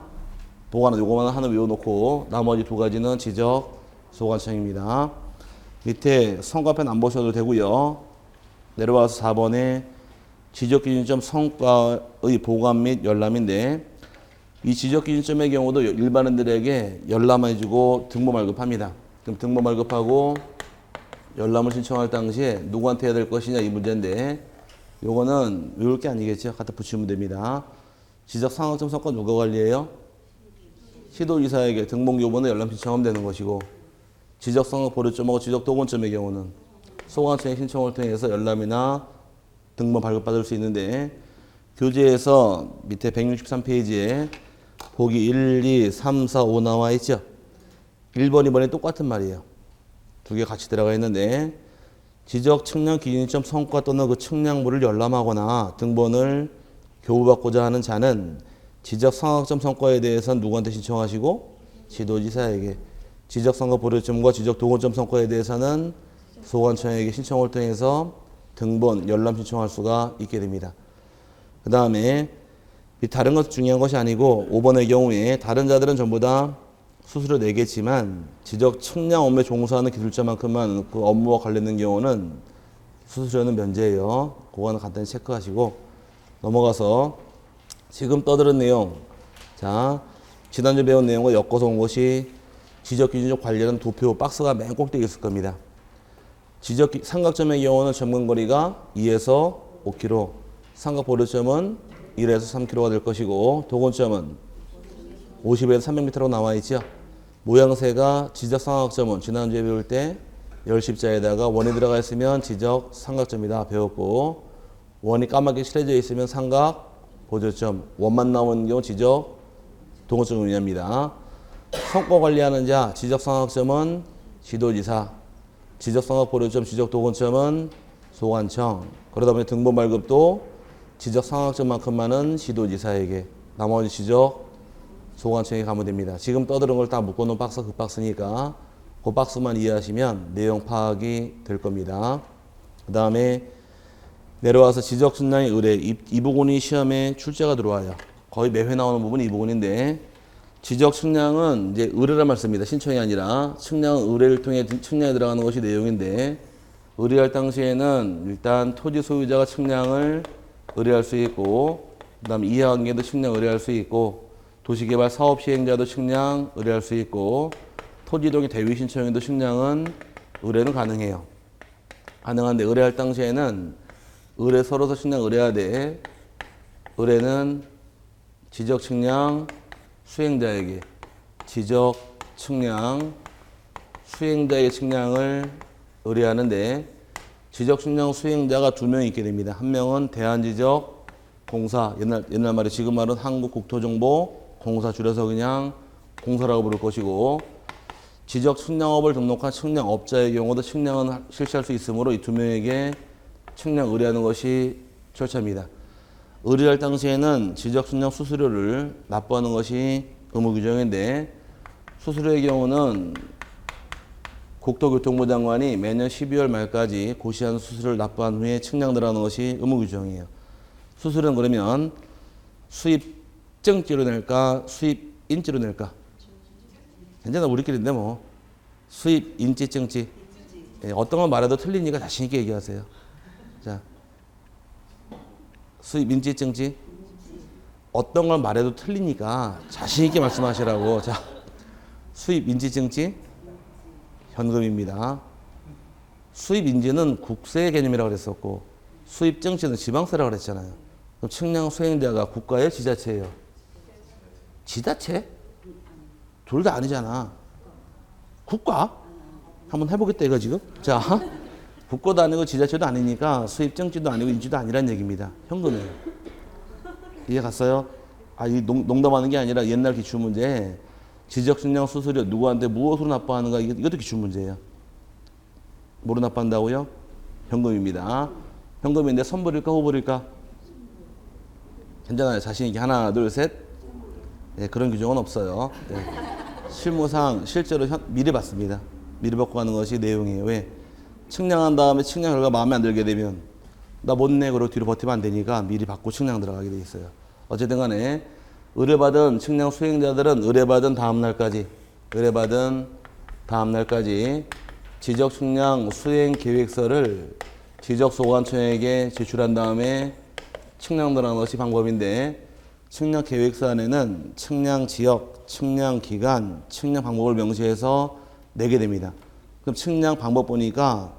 보관하는 요거만 하나 외워놓고 나머지 2가지는 지적 소관청입니다. 밑에 성과편 안 보셔도 되고요. 내려와서 4번에 지적기준점 성과의 보관 및 열람인데 이 지적기준점의 경우도 일반인들에게 열람을 해주고 등본 발급합니다. 그럼 등본 발급하고 열람을 신청할 당시에 누구한테 해야 될 것이냐 이 문제인데 요거는 외울 게 아니겠죠. 갖다 붙이면 됩니다. 지적 상각점 성과 누가 관리해요? 시도지사에게 등본 교본에 열람 신청하면 되는 것이고 지적 상각 보류점하고 지적 도건점의 경우는 소관청의 신청을 통해서 열람이나 등본 발급받을 수 있는데 교재에서 밑에 163페이지에 보기 1, 2, 3, 4, 5 나와 있죠. 1번, 2번이 똑같은 말이에요. 2개 같이 들어가 있는데 지적 측량 기준점 성과 또는 그 측량물을 열람하거나 등본을 교부받고자 하는 자는 지적 상각점 성과에 대해서는 누구한테 신청하시고 지도지사에게 지적 상각 보류점과 지적 도건점 성과에 대해서는 소관청에게 신청을 통해서 등본 열람 신청할 수가 있게 됩니다. 그 다음에 다른 것 중요한 것이 아니고 5번의 경우에 다른 자들은 전부 다 수수료 내겠지만 지적 측량 업무에 종사하는 기술자만큼만 그 업무와 관련된 경우는 수수료는 면제예요. 그거는 간단히 체크하시고 넘어가서 지금 떠들은 내용, 자 지난주 배운 내용과 엮어서 온 것이 지적기준적 관련한 도표 박스가 맨 꼭대기에 있을 겁니다. 지적 삼각점의 경우는 점근거리가 2에서 5km, 삼각보류점은 1에서 3km가 될 것이고 도건점은 50에서 300m로 나와 있죠. 모양새가 지적 삼각점은 지난주에 배울 때 열십자에다가 원이 들어가 있으면 지적 삼각점이다 배웠고 원이 까맣게 칠해져 있으면 삼각 보조점, 원만 나오는 경우 지적 도건점을 의미합니다. 성과 관리하는 자 지적 삼각점은 시도지사, 지적 삼각 보류점, 지적 도건점은 소관청. 그러다 보니 등본 발급도 지적 삼각점만큼만은 시도지사에게, 나머지 지적 소관청에 가면 됩니다. 지금 떠드는 걸 다 묶어놓은 박스가 그 박스니까 그 박스만 이해하시면 내용 파악이 될 겁니다. 그 다음에 내려와서 지적 측량의 의뢰, 이 부분이 시험에 출제가 들어와요. 거의 매회 나오는 부분이 이 부분인데 지적 측량은 이제 의뢰란 말씀입니다. 신청이 아니라 측량은 의뢰를 통해 측량에 들어가는 것이 내용인데 의뢰할 당시에는 일단 토지 소유자가 측량을 의뢰할 수 있고 그 다음에 이해관계도 측량 의뢰할 수 있고 도시개발 사업 시행자도 측량 의뢰할 수 있고 토지동의 대위 신청인도 측량은 의뢰는 가능해요. 가능한데 의뢰할 당시에는 의뢰 서로서 측량 의뢰해야 돼. 의뢰는 지적 측량 수행자에게 지적 측량 수행자의 측량을 의뢰하는데 지적 측량 수행자가 2명이 있게 됩니다. 한 명은 대한지적공사, 옛날 말에 지금 말은 한국국토정보공사 줄여서 그냥 공사라고 부를 것이고 지적 측량업을 등록한 측량업자의 경우도 측량은 실시할 수 있으므로 이 2명에게 측량 의뢰하는 것이 절차입니다. 의뢰할 당시에는 지적 측량 수수료를 납부하는 것이 의무 규정인데 수수료의 경우는 국토교통부 장관이 매년 12월 말까지 고시한 수수료를 납부한 후에 측량 들어가는 것이 의무 규정이에요. 수수료는 그러면 수입증지로 낼까 수입인지로 낼까? 괜찮아 우리끼리인데 뭐 수입인지증지 어떤 걸 말해도 틀리니까 자신 있게 얘기하세요. 자 수입인지증지 어떤 걸 말해도 틀리니까 자신 있게 말씀하시라고. 자 수입인지증지 현금입니다. 수입인지는 국세의 개념이라고 그랬었고 수입증지는 지방세라고 그랬잖아요. 그럼 측량 수행자가 국가의 지자체예요. 지자체? 둘 다 아니잖아. 국가? 한번 해보겠다 이거 지금. 자, 국가도 아니고 지자체도 아니니까 수입증지도 아니고 인지도 아니란 얘기입니다. 현금이에요. 이해 갔어요? 아, 이 농담하는 게 아니라 옛날 기출문제 지적측량 수수료 누구한테 무엇으로 납부하는가 이것도 기출문제예요. 뭐로 납부한다고요? 현금입니다. 현금인데 선불일까 후불일까? 괜찮아요. 자신 있게 하나 둘 셋. 네, 그런 규정은 없어요. 네. 실무상 실제로 미리 받습니다. 미리 받고 가는 것이 내용이에요. 왜? 측량한 다음에 측량 결과 마음에 안 들게 되면 나 못 내 그러고 뒤로 버티면 안 되니까 미리 받고 측량 들어가게 돼 있어요. 어쨌든 간에 의뢰받은 측량 수행자들은 의뢰받은 다음 날까지 지적 측량 수행 계획서를 지적 소관청에게 제출한 다음에 측량 들어가는 것이 방법인데 측량 계획서 안에는 측량 지역, 측량 기간, 측량 방법을 명시해서 내게 됩니다. 그럼 측량 방법 보니까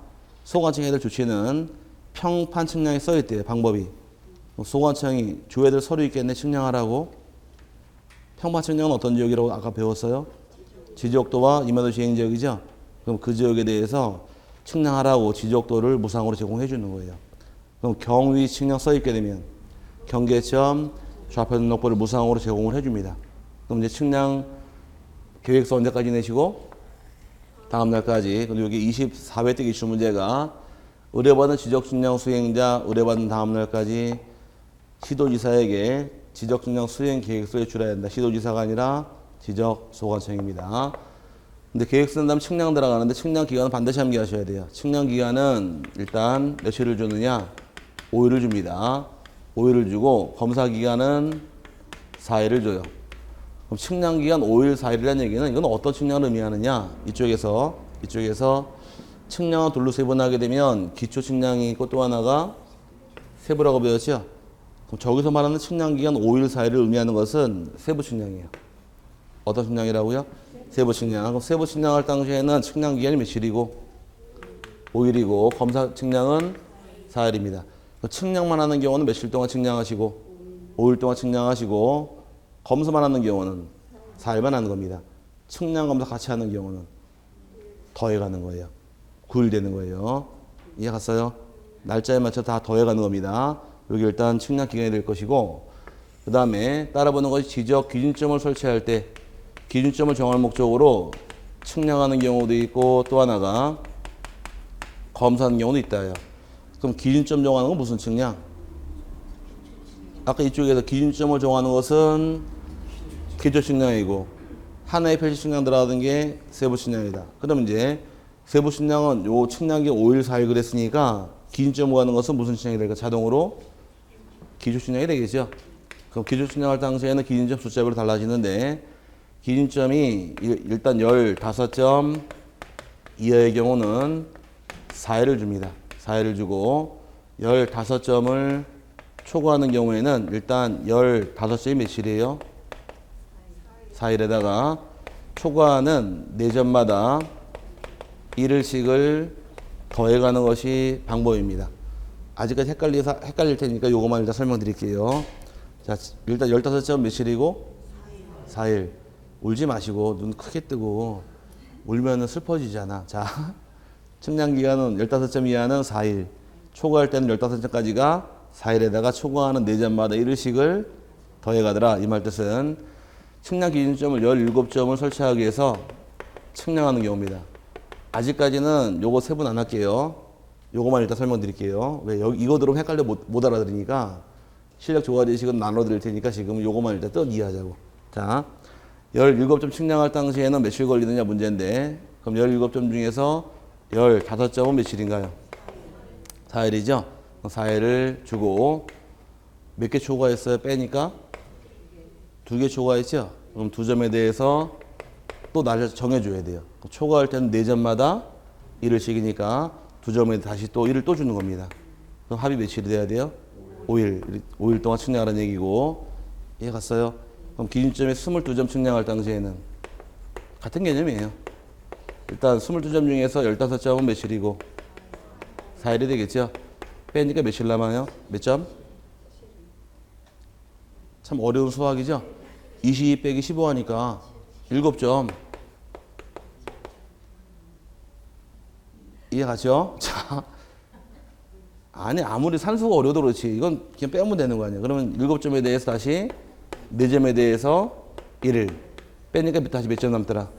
소관청 애들 주치는 평판 측량이 써있대요. 방법이. 소관청이 조애들 서류 있겠네 측량하라고. 평판 측량은 어떤 지역이라고 아까 배웠어요? 지적도와 임야도 시행지역이죠. 그럼 그 지역에 대해서 측량하라고 지적도를 무상으로 제공해 주는 거예요. 그럼 경위 측량 써있게 되면 경계점, 좌표 등록부를 무상으로 제공을 해줍니다. 그럼 이제 측량 계획서 언제까지 내시고 다음 날까지. 그리고 여기 24회 때 기출 문제가 의뢰받은 지적 측량 수행자 의뢰받은 다음 날까지 시도지사에게 지적 측량 수행 계획서에 제출해야 된다. 시도지사가 아니라 지적 소관청입니다. 근데 계획 쓴 다음 측량 들어가는데 측량 기간은 반드시 암기하셔야 돼요. 측량 기간은 일단 며칠을 주느냐? 5일을 줍니다. 5일을 주고 검사 기간은 4일을 줘요. 그럼 측량 기간 5일, 4일이라는 얘기는 이건 어떤 측량을 의미하느냐? 이쪽에서 측량을 둘로 세분하게 되면 기초 측량이 있고 또 하나가 세부라고 배웠죠? 그럼 저기서 말하는 측량 기간 5일, 4일을 의미하는 것은 세부 측량이에요. 어떤 측량이라고요? 세부 측량. 그럼 세부 측량할 당시에는 측량 기간이 며칠이고 5일이고 검사 측량은 4일입니다. 측량만 하는 경우는 며칠 동안 측량하시고 5일 동안 측량하시고 검사만 하는 경우는 4일만 하는 겁니다. 측량 검사 같이 하는 경우는 더해가는 거예요. 9일 되는 거예요. 이해 갔어요? 날짜에 맞춰 다 더해가는 겁니다. 여기 일단 측량 기간이 될 것이고 그 다음에 따라보는 것이 지적 기준점을 설치할 때 기준점을 정할 목적으로 측량하는 경우도 있고 또 하나가 검사하는 경우도 있다요. 그럼 기준점 정하는 건 무슨 측량? 아까 이쪽에서 기준점을 정하는 것은 기초 측량이고 하나의 표시 측량 들어가던 게 세부 측량이다. 그럼 이제 세부 측량은 요 측량기 5일, 4일 그랬으니까 기준점 구하는 것은 무슨 측량이 될까? 자동으로 기초 측량이 되겠죠. 그럼 기초 측량할 당시에는 기준점 숫자별로 달라지는데 기준점이 일단 15점 이하의 경우는 4일을 줍니다. 4일을 주고 15점을 초과하는 경우에는 일단 15점이 며칠이에요? 4일에다가 초과하는 4점마다 1일씩을 더해가는 것이 방법입니다. 아직까지 헷갈릴 테니까 요것만 일단 설명드릴게요. 자, 일단 15점 며칠이고? 4일. 울지 마시고 눈 크게 뜨고 울면은 슬퍼지잖아. 자, 측량 기간은 15점 이하는 4일. 초과할 때는 15점까지가 4일에다가 초과하는 4점마다 1일씩을 더해가더라. 이 말 뜻은 측량 기준점을 17점을 설치하기 위해서 측량하는 경우입니다. 아직까지는 요거 세분 안 할게요. 요거만 일단 설명드릴게요. 왜 이거 들으면 헷갈려 못 알아들으니까 실력 좋아지시건 나눠드릴 테니까 지금 요거만 일단 또 이해하자고. 자, 17점 측량할 당시에는 며칠 걸리느냐 문제인데 그럼 17점 중에서 15점은 며칠인가요? 4일이죠? 4일을 주고 몇 개 초과했어요? 빼니까 2개 초과했죠? 그럼 2점에 대해서 또 날짜 정해줘야 돼요. 초과할 때는 4점마다 1일씩이니까 2점에 다시 또 1을 또 주는 겁니다. 그럼 합이 며칠이 돼야 돼요? 5일 동안 측량하라는 얘기고 이해 갔어요? 그럼 기준점에 22점 측량할 당시에는 같은 개념이에요. 일단 22점 중에서 15점은 며칠이고 4일이 되겠죠. 빼니까 며칠 남아요? 몇 점? 참 어려운 수학이죠. 22 빼기 15 하니까 7점. 이해 가죠? 자, 아니 아무리 산수가 어려도 그렇지 이건 그냥 빼면 되는 거 아니야. 그러면 7점에 대해서 다시 4점에 대해서 1을 빼니까 다시 몇 점 남더라?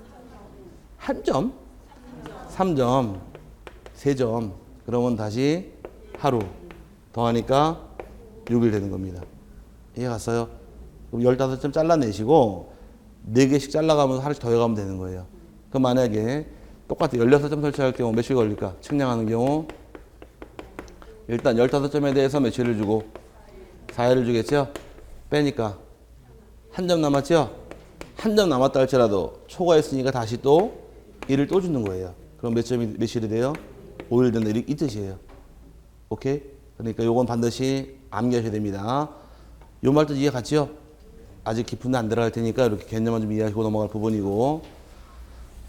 1점? 3점? 3점. 그러면 다시 하루 더하니까 6일 되는 겁니다. 이해 갔어요? 그럼 15점 잘라내시고 4개씩 잘라가면서 하루씩 더해가면 되는 거예요. 그럼 만약에 똑같아 16점 설치할 경우 며칠 걸릴까? 측량하는 경우 일단 15점에 대해서 며칠을 주고 4일을 주겠죠? 빼니까 1점 남았죠? 1점 남았다 할지라도 초과했으니까 다시 또 1을 또 주는 거예요. 그럼 며칠이 돼요? 5일 된다 이 뜻이에요. 오케이? 그러니까 요건 반드시 암기하셔야 됩니다. 요 말도 이해 갔죠? 아직 깊은 데 안 들어갈 테니까 이렇게 개념만 좀 이해하시고 넘어갈 부분이고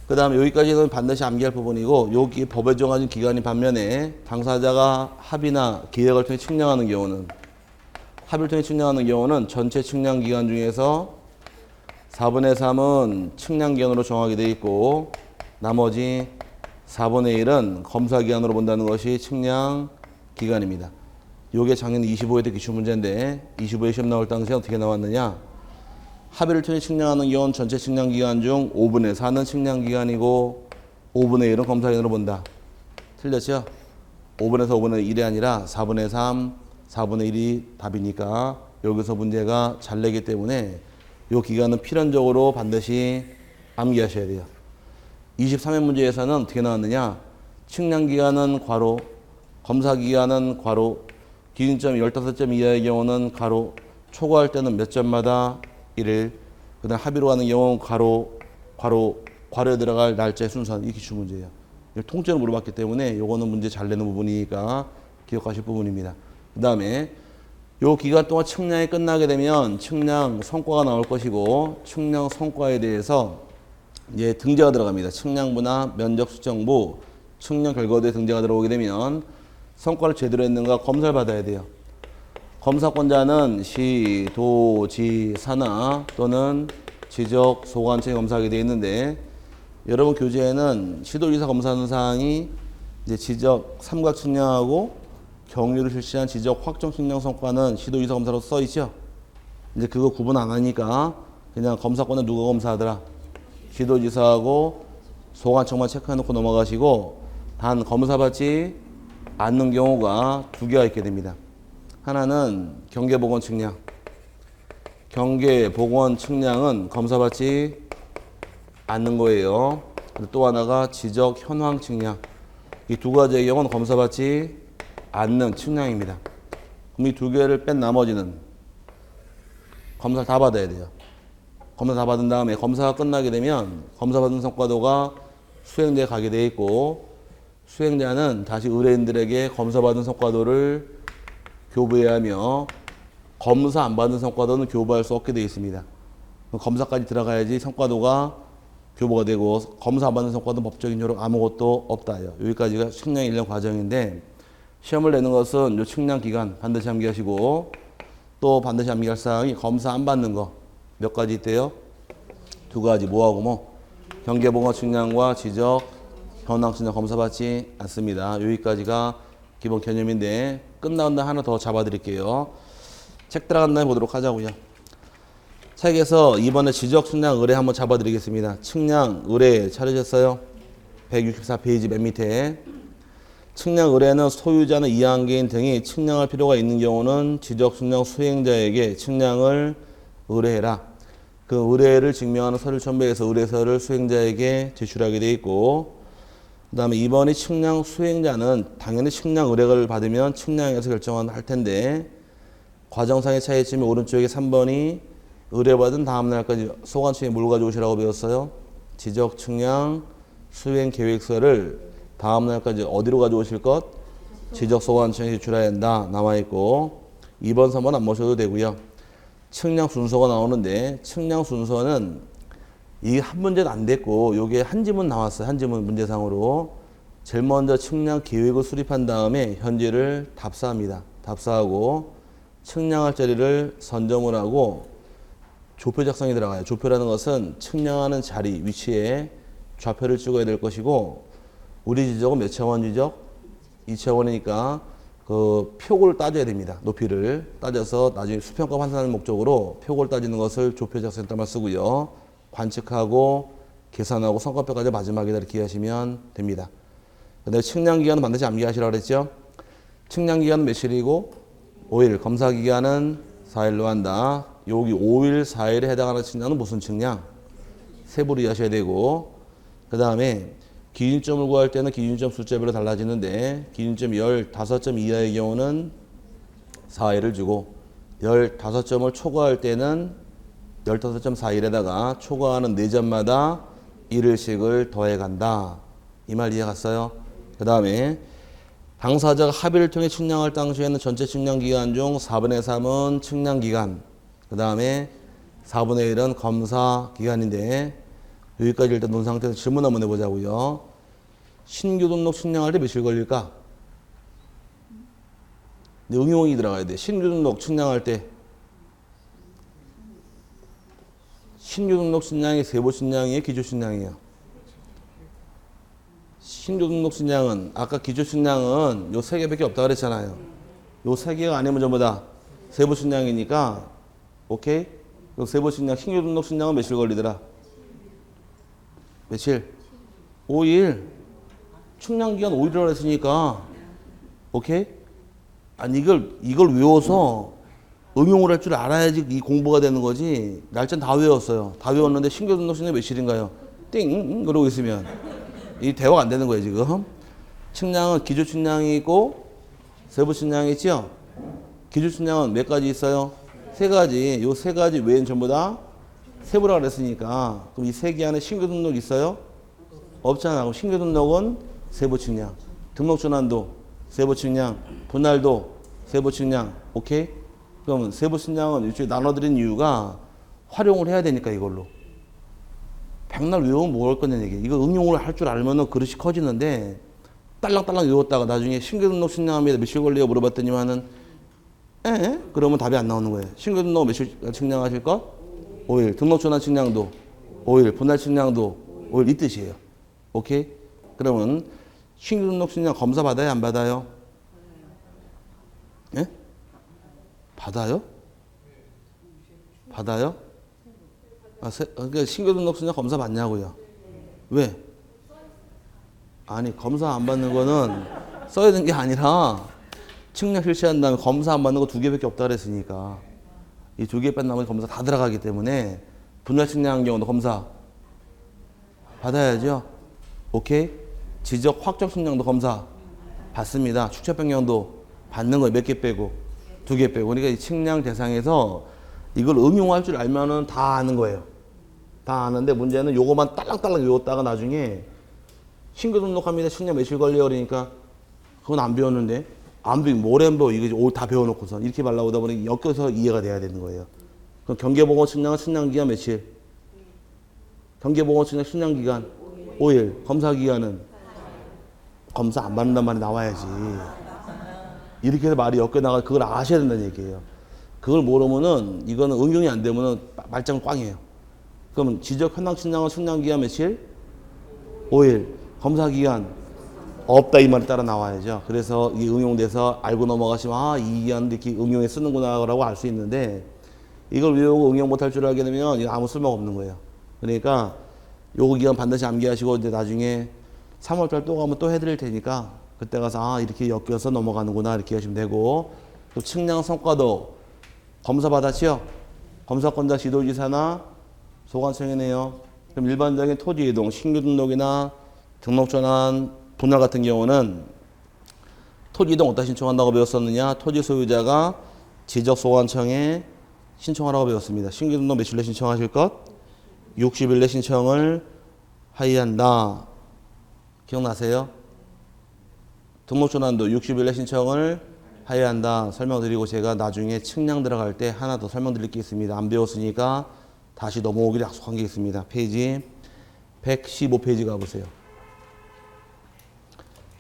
그 다음에 여기까지는 반드시 암기할 부분이고 여기 법에 정해진 기간인 반면에 당사자가 합의나 계약을 통해 측량하는 경우는 합의를 통해 측량하는 경우는 전체 측량 기간 중에서 4분의 3은 측량 기간으로 정하게 돼 있고 나머지 4분의 1은 검사 기간으로 본다는 것이 측량 기간입니다. 요게 작년 25회 때 기출 문제인데 25회 시험 나올 당시에 어떻게 나왔느냐? 합의를 통해 측량하는 경우는 전체 측량 기간 중 5분의 4는 측량 기간이고 5분의 1은 검사 기간으로 본다. 틀렸죠? 5분에서 5분의 1이 아니라 4분의 3, 4분의 1이 답이니까 여기서 문제가 잘 내기 때문에 요 기간은 필연적으로 반드시 암기하셔야 돼요. 23회 문제에서는 어떻게 나왔느냐? 측량 기간은 괄호, 검사 기간은 괄호, 기준점이 15점 이하의 경우는 가로, 초과할 때는 몇 점마다 1을, 그 다음 합의로 가는 경우는 괄호에 들어갈 날짜의 순서, 이 기출 문제예요. 통째로 물어봤기 때문에 요거는 문제 잘 내는 부분이니까 기억하실 부분입니다. 그 다음에 요 기간 동안 측량이 끝나게 되면 측량 성과가 나올 것이고 측량 성과에 대해서 이제 등재가 들어갑니다. 측량부나 면적 수정부, 측량 결과도에 등재가 들어오게 되면 성과를 제대로 했는가 검사를 받아야 돼요. 검사권자는 시, 도, 지, 산하 또는 지적, 소관청이 검사하게 되어 있는데 여러분 교재에는 시도지사 검사하는 사항이 이제 지적 삼각 측량하고 경유를 실시한 지적 확정 측량 성과는 시도지사 검사로 써 있죠. 이제 그거 구분 안 하니까 그냥 검사권은 누가 검사하더라? 시도지사하고 소관청만 체크해 놓고 넘어가시고 단 검사받지 않는 경우가 2개가 있게 됩니다. 하나는 경계보건 측량. 경계보건 측량은 검사받지 않는 거예요. 또 하나가 지적 현황 측량. 이 2가지의 경우는 검사받지 않는 측량입니다. 그럼 이 2개를 뺀 나머지는 검사를 다 받아야 돼요. 검사 다 받은 다음에 검사가 끝나게 되면 검사받은 성과도가 수행자에 가게 돼 있고 수행자는 다시 의뢰인들에게 검사받은 성과도를 교부해야 하며 검사 안 받은 성과도는 교부할 수 없게 되어 있습니다. 검사까지 들어가야지 성과도가 교부가 되고 검사 안 받는 성과도 법적인 효력 아무것도 없다요. 여기까지가 측량 1년 과정인데 시험을 내는 것은 이 측량 기간 반드시 암기하시고 또 반드시 암기할 사항이 검사 안 받는 거 몇 가지 있대요? 2가지 뭐하고 뭐 경계보건 측량과 지적 현황 측량 검사받지 않습니다. 여기까지가 기본 개념인데 끝나온 다음 하나 더 잡아드릴게요. 책 들어간 다음에 보도록 하자고요. 책에서 이번에 지적 측량 의뢰 한번 잡아드리겠습니다. 측량 의뢰 찾으셨어요? 164페이지 맨 밑에 측량 의뢰는 소유자는 이해관계인 등이 측량할 필요가 있는 경우는 지적 측량 수행자에게 측량을 의뢰해라. 그 의뢰를 증명하는 서류를 첨부해서 의뢰서를 수행자에게 제출하게 되어 있고 그 다음에 2번이 측량 수행자는 당연히 측량 의뢰를 받으면 측량에서 결정할 텐데 과정상의 차이점이 오른쪽에 3번이 의뢰받은 다음 날까지 소관청에 뭘 가져오시라고 배웠어요? 지적 측량 수행 계획서를 다음 날까지 어디로 가져오실 것? 지적 소관청에 제출해야 한다 나와 있고 2번, 3번 안 모셔도 되고요. 측량 순서가 나오는데 측량 순서는 이게 한 문제도 안 됐고 요게 한 지문 나왔어요. 한 지문 문제상으로 제일 먼저 측량 계획을 수립한 다음에 현지를 답사합니다. 답사하고 측량할 자리를 선점을 하고 조표 작성이 들어가요. 조표라는 것은 측량하는 자리, 위치에 좌표를 찍어야 될 것이고 우리 지적은 몇 차원 지적? 2차원이니까 그 표고를 따져야 됩니다. 높이를 따져서 나중에 수평가 환산하는 목적으로 표고를 따지는 것을 조표 작성에다만 쓰고요. 관측하고 계산하고 성과표까지 마지막에다 이렇게 하시면 됩니다. 근데 측량 기간은 반드시 암기하시라고 그랬죠? 측량 기간은 며칠이고 5일, 검사 기간은 4일로 한다. 여기 5일, 4일에 해당하는 측량은 무슨 측량? 세부로 이해하셔야 되고 그 다음에 기준점을 구할 때는 기준점 숫자별로 달라지는데 기준점 15점 이하의 경우는 4일을 주고 15점을 초과할 때는 15.4일에다가 초과하는 4점마다 1일씩을 더해간다. 이 말 이해 갔어요? 그 다음에 당사자가 합의를 통해 측량할 당시에는 전체 측량 기간 중 4분의 3은 측량 기간, 그 다음에 4분의 1은 검사 기간인데 여기까지 일단 논 상태에서 질문 한번 해보자고요. 신규 등록 측량할 때 며칠 걸릴까? 응용이 들어가야 돼. 신규 등록 측량할 때 신규 등록 측량이 세부 측량이에요? 기초 측량이에요? 신규 등록 측량은 아까 기초 측량은 요 3개밖에 없다 그랬잖아요. 요 3개가 아니면 전부 다 세부 측량이니까 오케이? 요 세부 측량 신규 등록 측량은 며칠 걸리더라? 며칠? 5일. 측량 기간 5일이라고 했으니까 오케이? 아니 이걸 외워서 응용을 할 줄 알아야지 이 공부가 되는 거지. 날짜는 다 외웠어요. 다 외웠는데 신규 등록 측량 며칠인가요? 띵 그러고 있으면 이 대화가 안 되는 거예요 지금. 측량은 기초 측량이 있고 세부 측량이 있죠. 기초 측량은 몇 가지 있어요? 3가지. 요 3가지 외엔 전부 다 세부라고 그랬으니까 그럼 이 3개 안에 신규 등록 있어요? 없잖아. 그럼 신규 등록은 세부 측량, 등록 전환도 세부 측량, 분할도 세부 측량. 오케이? 그러면 세부 측량은 일종의 나눠드린 이유가 활용을 해야 되니까 이걸로. 백날 외우면 뭐 할 거냐 얘기. 이거 응용을 할 줄 알면은 그릇이 커지는데 딸랑딸랑 외웠다가 나중에 신규 등록 측량하면 며칠 걸려요 물어봤더니만은 그러면 답이 안 나오는 거예요. 신규 등록 며칠 측량하실 거? 5일. 등록 전환 측량도 5일. 분할 측량도 5일 이 뜻이에요. 오케이? 그러면 신규 등록 측량 검사 받아요? 안 받아요? 예? 받아요? 받아요? 그러니까 신규 등록 측량 검사 받냐고요? 왜? 아니 검사 안 받는 거는 써야 되는 게 아니라 측량 실시한 다음에 검사 안 받는 거 2개밖에 없다 그랬으니까 이 2개 뺀 나머지 검사 다 들어가기 때문에 분할 측량한 경우도 검사 받아야죠. 오케이? 지적 확정 측량도 검사 받습니다. 축적 변경도 받는 거예요. 몇 개 빼고 2개 빼고. 그러니까 이 측량 대상에서 이걸 응용할 줄 알면은 다 아는 거예요. 다 아는데 문제는 요거만 딸랑딸랑 외웠다가 나중에 신규 등록합니다. 측량 며칠 걸려요. 그러니까 그건 안 배웠는데 안 배우면 뭘 안 배워. 이거 다 배워놓고서 이렇게 말라오다 보니 엮여서 이해가 돼야 되는 거예요. 그럼 경계보건 측량은 측량기간 며칠? 경계보건 측량 측량기간 5일. 검사기간은 검사 안 받는단 말이 나와야지. 이렇게 해서 말이 엮여나가 그걸 아셔야 된다는 얘기예요. 그걸 모르면은 이거는 응용이 안 되면은 말짱 꽝이에요. 그러면 지적 현황 측량은 측량기간 며칠? 5일. 검사기간 없다 이 말이 따라 나와야죠. 그래서 이게 응용돼서 알고 넘어가시면 이 기간도 이렇게 응용에 쓰는구나 라고 알 수 있는데 이걸 외우고 응용 못할 줄 알게 되면 아무 쓸모가 없는 거예요. 그러니까 요거 기간 반드시 암기하시고 이제 나중에 3월달 또 가면 또 해드릴 테니까 그때 가서 이렇게 엮여서 넘어가는구나 이렇게 하시면 되고 또 측량 성과도 검사 받았지요? 검사권자 지도지사나 소관청이네요. 그럼 일반적인 토지 이동, 신규 등록이나 등록 전환, 분할 같은 경우는 토지 이동 어디다 신청한다고 배웠었느냐? 토지 소유자가 지적 소관청에 신청하라고 배웠습니다. 신규 등록 며칠 내 신청하실 것? 60일 내 신청을 하여한다. 기억나세요? 등록 전환도 60일 내 신청을 하여한다. 설명드리고 제가 나중에 측량 들어갈 때 하나 더 설명드릴 게 있습니다. 안 배웠으니까 다시 넘어오기로 약속한 게 있습니다. 페이지 115페이지 가보세요.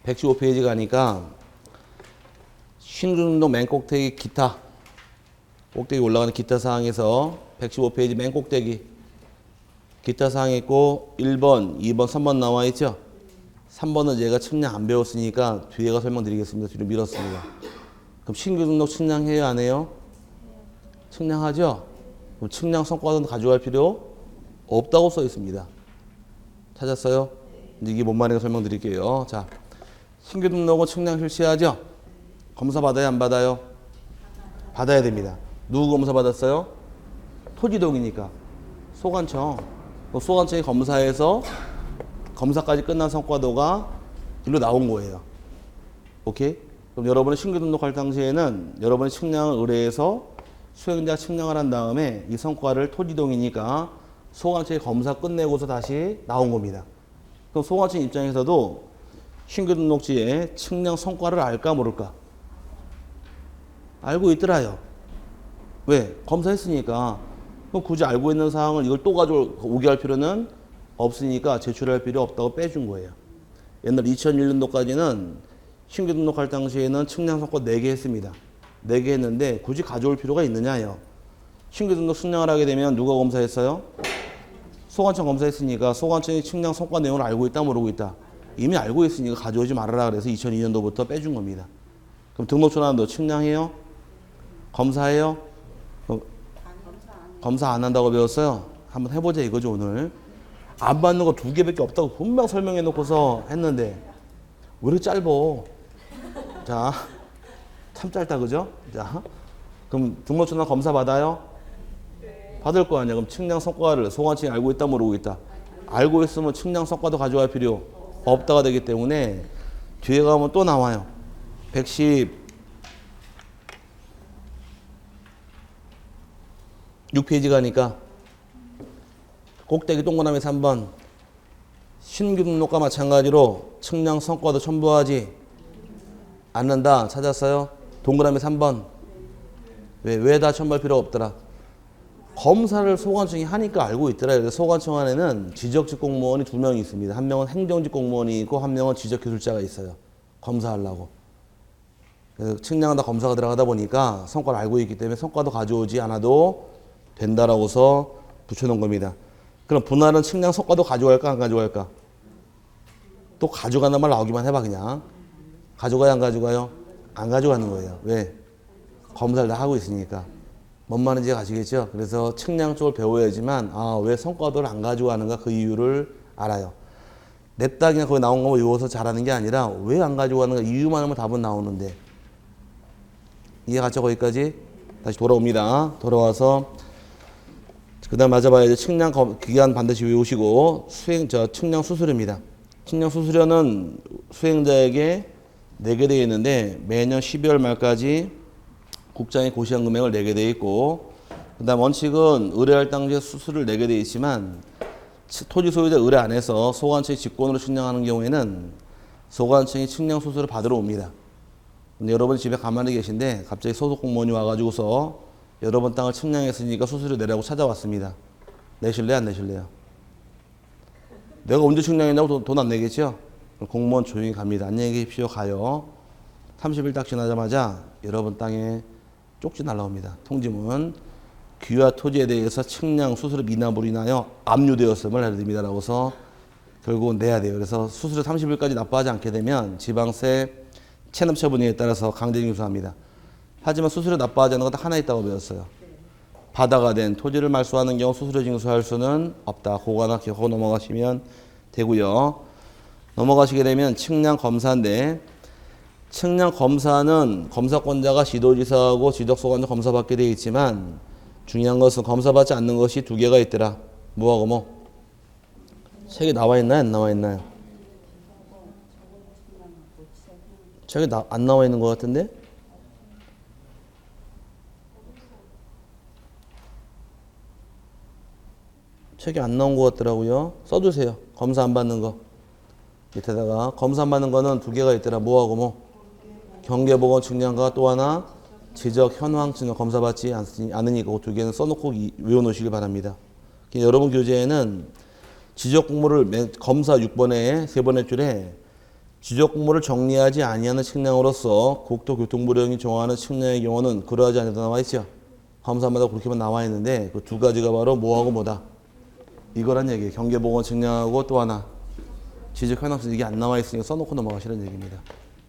115페이지 가니까 신규등록 맨 꼭대기 기타 꼭대기 올라가는 기타 사항에서 115페이지 맨 꼭대기 기타 사항이 있고 1번, 2번, 3번 나와 있죠? 3번은 제가 측량 안 배웠으니까 뒤에가 설명드리겠습니다. 뒤로 밀었습니다. 그럼 신규 등록 측량해요? 안 해요? 측량하죠? 그럼 측량 성과도 가져갈 필요 없다고 써 있습니다. 찾았어요? 이게 뭔 말인가 설명드릴게요. 자, 신규 등록은 측량 실시하죠? 검사 받아요? 안 받아요? 받아야 됩니다. 누구 검사 받았어요? 토지동이니까. 소관청. 소관청이 검사해서 검사까지 끝난 성과도가 일로 나온 거예요. 오케이? 그럼 여러분이 신규 등록할 당시에는 여러분이 측량을 의뢰해서 수행자 측량을 한 다음에 이 성과를 토지동이니까 소관청이 검사 끝내고서 다시 나온 겁니다. 그럼 소관청 입장에서도 신규 등록지에 측량 성과를 알까 모를까? 알고 있더라요. 왜? 검사했으니까. 그럼 굳이 알고 있는 사항을 이걸 또 가져오게 할 필요는 없으니까 제출할 필요 없다고 빼준 거예요. 옛날 2001년도까지는 신규 등록할 당시에는 측량 성과 4개 했습니다. 4개 했는데 굳이 가져올 필요가 있느냐요. 신규 등록 측량을 하게 되면 누가 검사했어요? 소관청 검사했으니까 소관청이 측량 성과 내용을 알고 있다 모르고 있다. 이미 알고 있으니까 가져오지 말아라 그래서 2002년도부터 빼준 겁니다. 그럼 등록조사도 측량해요? 검사해요? 검사 안 한다고 배웠어요? 한번 해보자 이거죠 오늘. 안 받는 거 2개밖에 없다고 분명 설명해 놓고서 했는데 왜 이렇게 짧어? 자, 참 짧다 그죠? 자, 그럼 등록조사 검사 받아요? 받을 거 아니야. 그럼 측량 성과를 소관청이 알고 있다 모르고 있다. 알고 있으면 측량 성과도 가져갈 필요 없다가 되기 때문에 뒤에 가면 또 나와요. 116페이지 가니까 꼭대기 동그라미 3번 신규 등록과 마찬가지로 측량 성과도 첨부하지 않는다. 찾았어요? 동그라미 3번. 왜 다 첨부할 필요 없더라? 검사를 소관청이 하니까 알고 있더라. 그래서 소관청 안에는 지적직 공무원이 2명이 있습니다. 한 명은 행정직 공무원이 있고 한 명은 지적기술자가 있어요. 검사하려고. 그래서 측량하다 검사가 들어가다 보니까 성과를 알고 있기 때문에 성과도 가져오지 않아도 된다라고서 붙여놓은 겁니다. 그럼 분할은 측량 성과도 가져갈까 안 가져갈까? 또 가져간단 말 나오기만 해봐 그냥. 가져가요 안 가져가요? 안 가져가는 거예요. 왜? 검사를 다 하고 있으니까. 뭔 말인지 아시겠죠? 그래서 측량 쪽을 배워야지만 왜 성과도를 안 가져가는가 그 이유를 알아요. 냅다 그냥 거기 나온 거 외워서 잘하는 게 아니라 왜 안 가져가는가 이유만 하면 답은 나오는데. 이해갔죠 거기까지? 다시 돌아옵니다. 돌아와서 그 다음 맞아봐야죠. 측량 기간 반드시 외우시고 측량 수수료입니다. 측량 수수료는 수행자에게 내게 되어 있는데 매년 12월 말까지 국장이 고시한 금액을 내게 되어 있고 그 다음 원칙은 의뢰할 당시에 수수료를 내게 되어 있지만 토지 소유자 의뢰 안 해서 소관청이 직권으로 측량하는 경우에는 소관청이 측량 수수료를 받으러 옵니다. 근데 여러분 집에 가만히 계신데 갑자기 소속 공무원이 와가지고서 여러분 땅을 측량했으니까 수수료 내라고 찾아왔습니다. 내실래요? 안 내실래요? 내가 언제 측량했냐고 돈 안 내겠죠? 공무원 조용히 갑니다. 안녕히 계십시오. 가요. 30일 딱 지나자마자 여러분 땅에 쪽지 날라옵니다. 통지문. 귀화 토지에 대해서 측량 수수료 미납으로 인하여 압류되었음을 알려드립니다. 라고서 결국은 내야 돼요. 그래서 수수료 30일까지 납부하지 않게 되면 지방세 체납 처분에 따라서 강제징수합니다. 하지만 수수료 납부하지 않는 건 하나 있다고 배웠어요. 바다가 된 토지를 말소하는 경우 수수료 징수할 수는 없다. 그거 하나 기억하고 넘어가시면 되고요. 넘어가시게 되면 측량 검사인데 측량 검사는 검사권자가 지도지사하고 지적소관자 검사받게 되어 있지만 중요한 것은 검사받지 않는 것이 2개가 있더라. 뭐하고 뭐? 책에 나와 있나요? 안 나와 있나요? 책에 안 나와 있는 것 같은데? 책에 안 나온 것 같더라고요. 써주세요. 검사 안 받는 거. 밑에다가 검사 안 받는 거는 2개가 있더라. 뭐하고 뭐? 경계보건 측량과 또 하나 지적 현황 측량 검사 받지 않으니까 그 2개는 써놓고 외워놓으시길 바랍니다. 여러분 교재에는 지적 공모를 검사 6번에 3번의 줄에 지적 공모를 정리하지 아니하는 측량으로서 국토교통부령이 정하는 측량의 경우는 그러하지 않는다 나와 있죠. 검사마다 그렇게만 나와 있는데 그 두 가지가 바로 뭐하고 뭐다. 이거란 얘기예요. 경계보건 측량하고 또 하나 지적 현황수 이게 안 나와 있으니까 써놓고 넘어가시는 얘기입니다.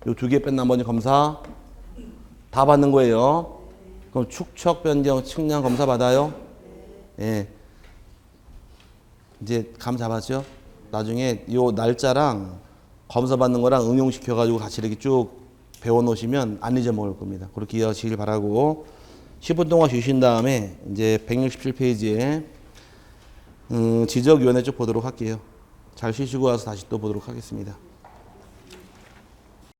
요 두 개 뺀 나머지 검사 다 받는 거예요. 그럼 축척 변경 측량 검사 받아요? 예. 이제 감 잡았죠? 나중에 요 날짜랑 검사 받는 거랑 응용시켜가지고 같이 이렇게 쭉 배워놓으시면 안 잊어먹을 겁니다. 그렇게 이해하시길 바라고 10분 동안 쉬신 다음에 이제 167페이지에 지적위원회 쪽 보도록 할게요. 잘 쉬시고 와서 다시 또 보도록 하겠습니다.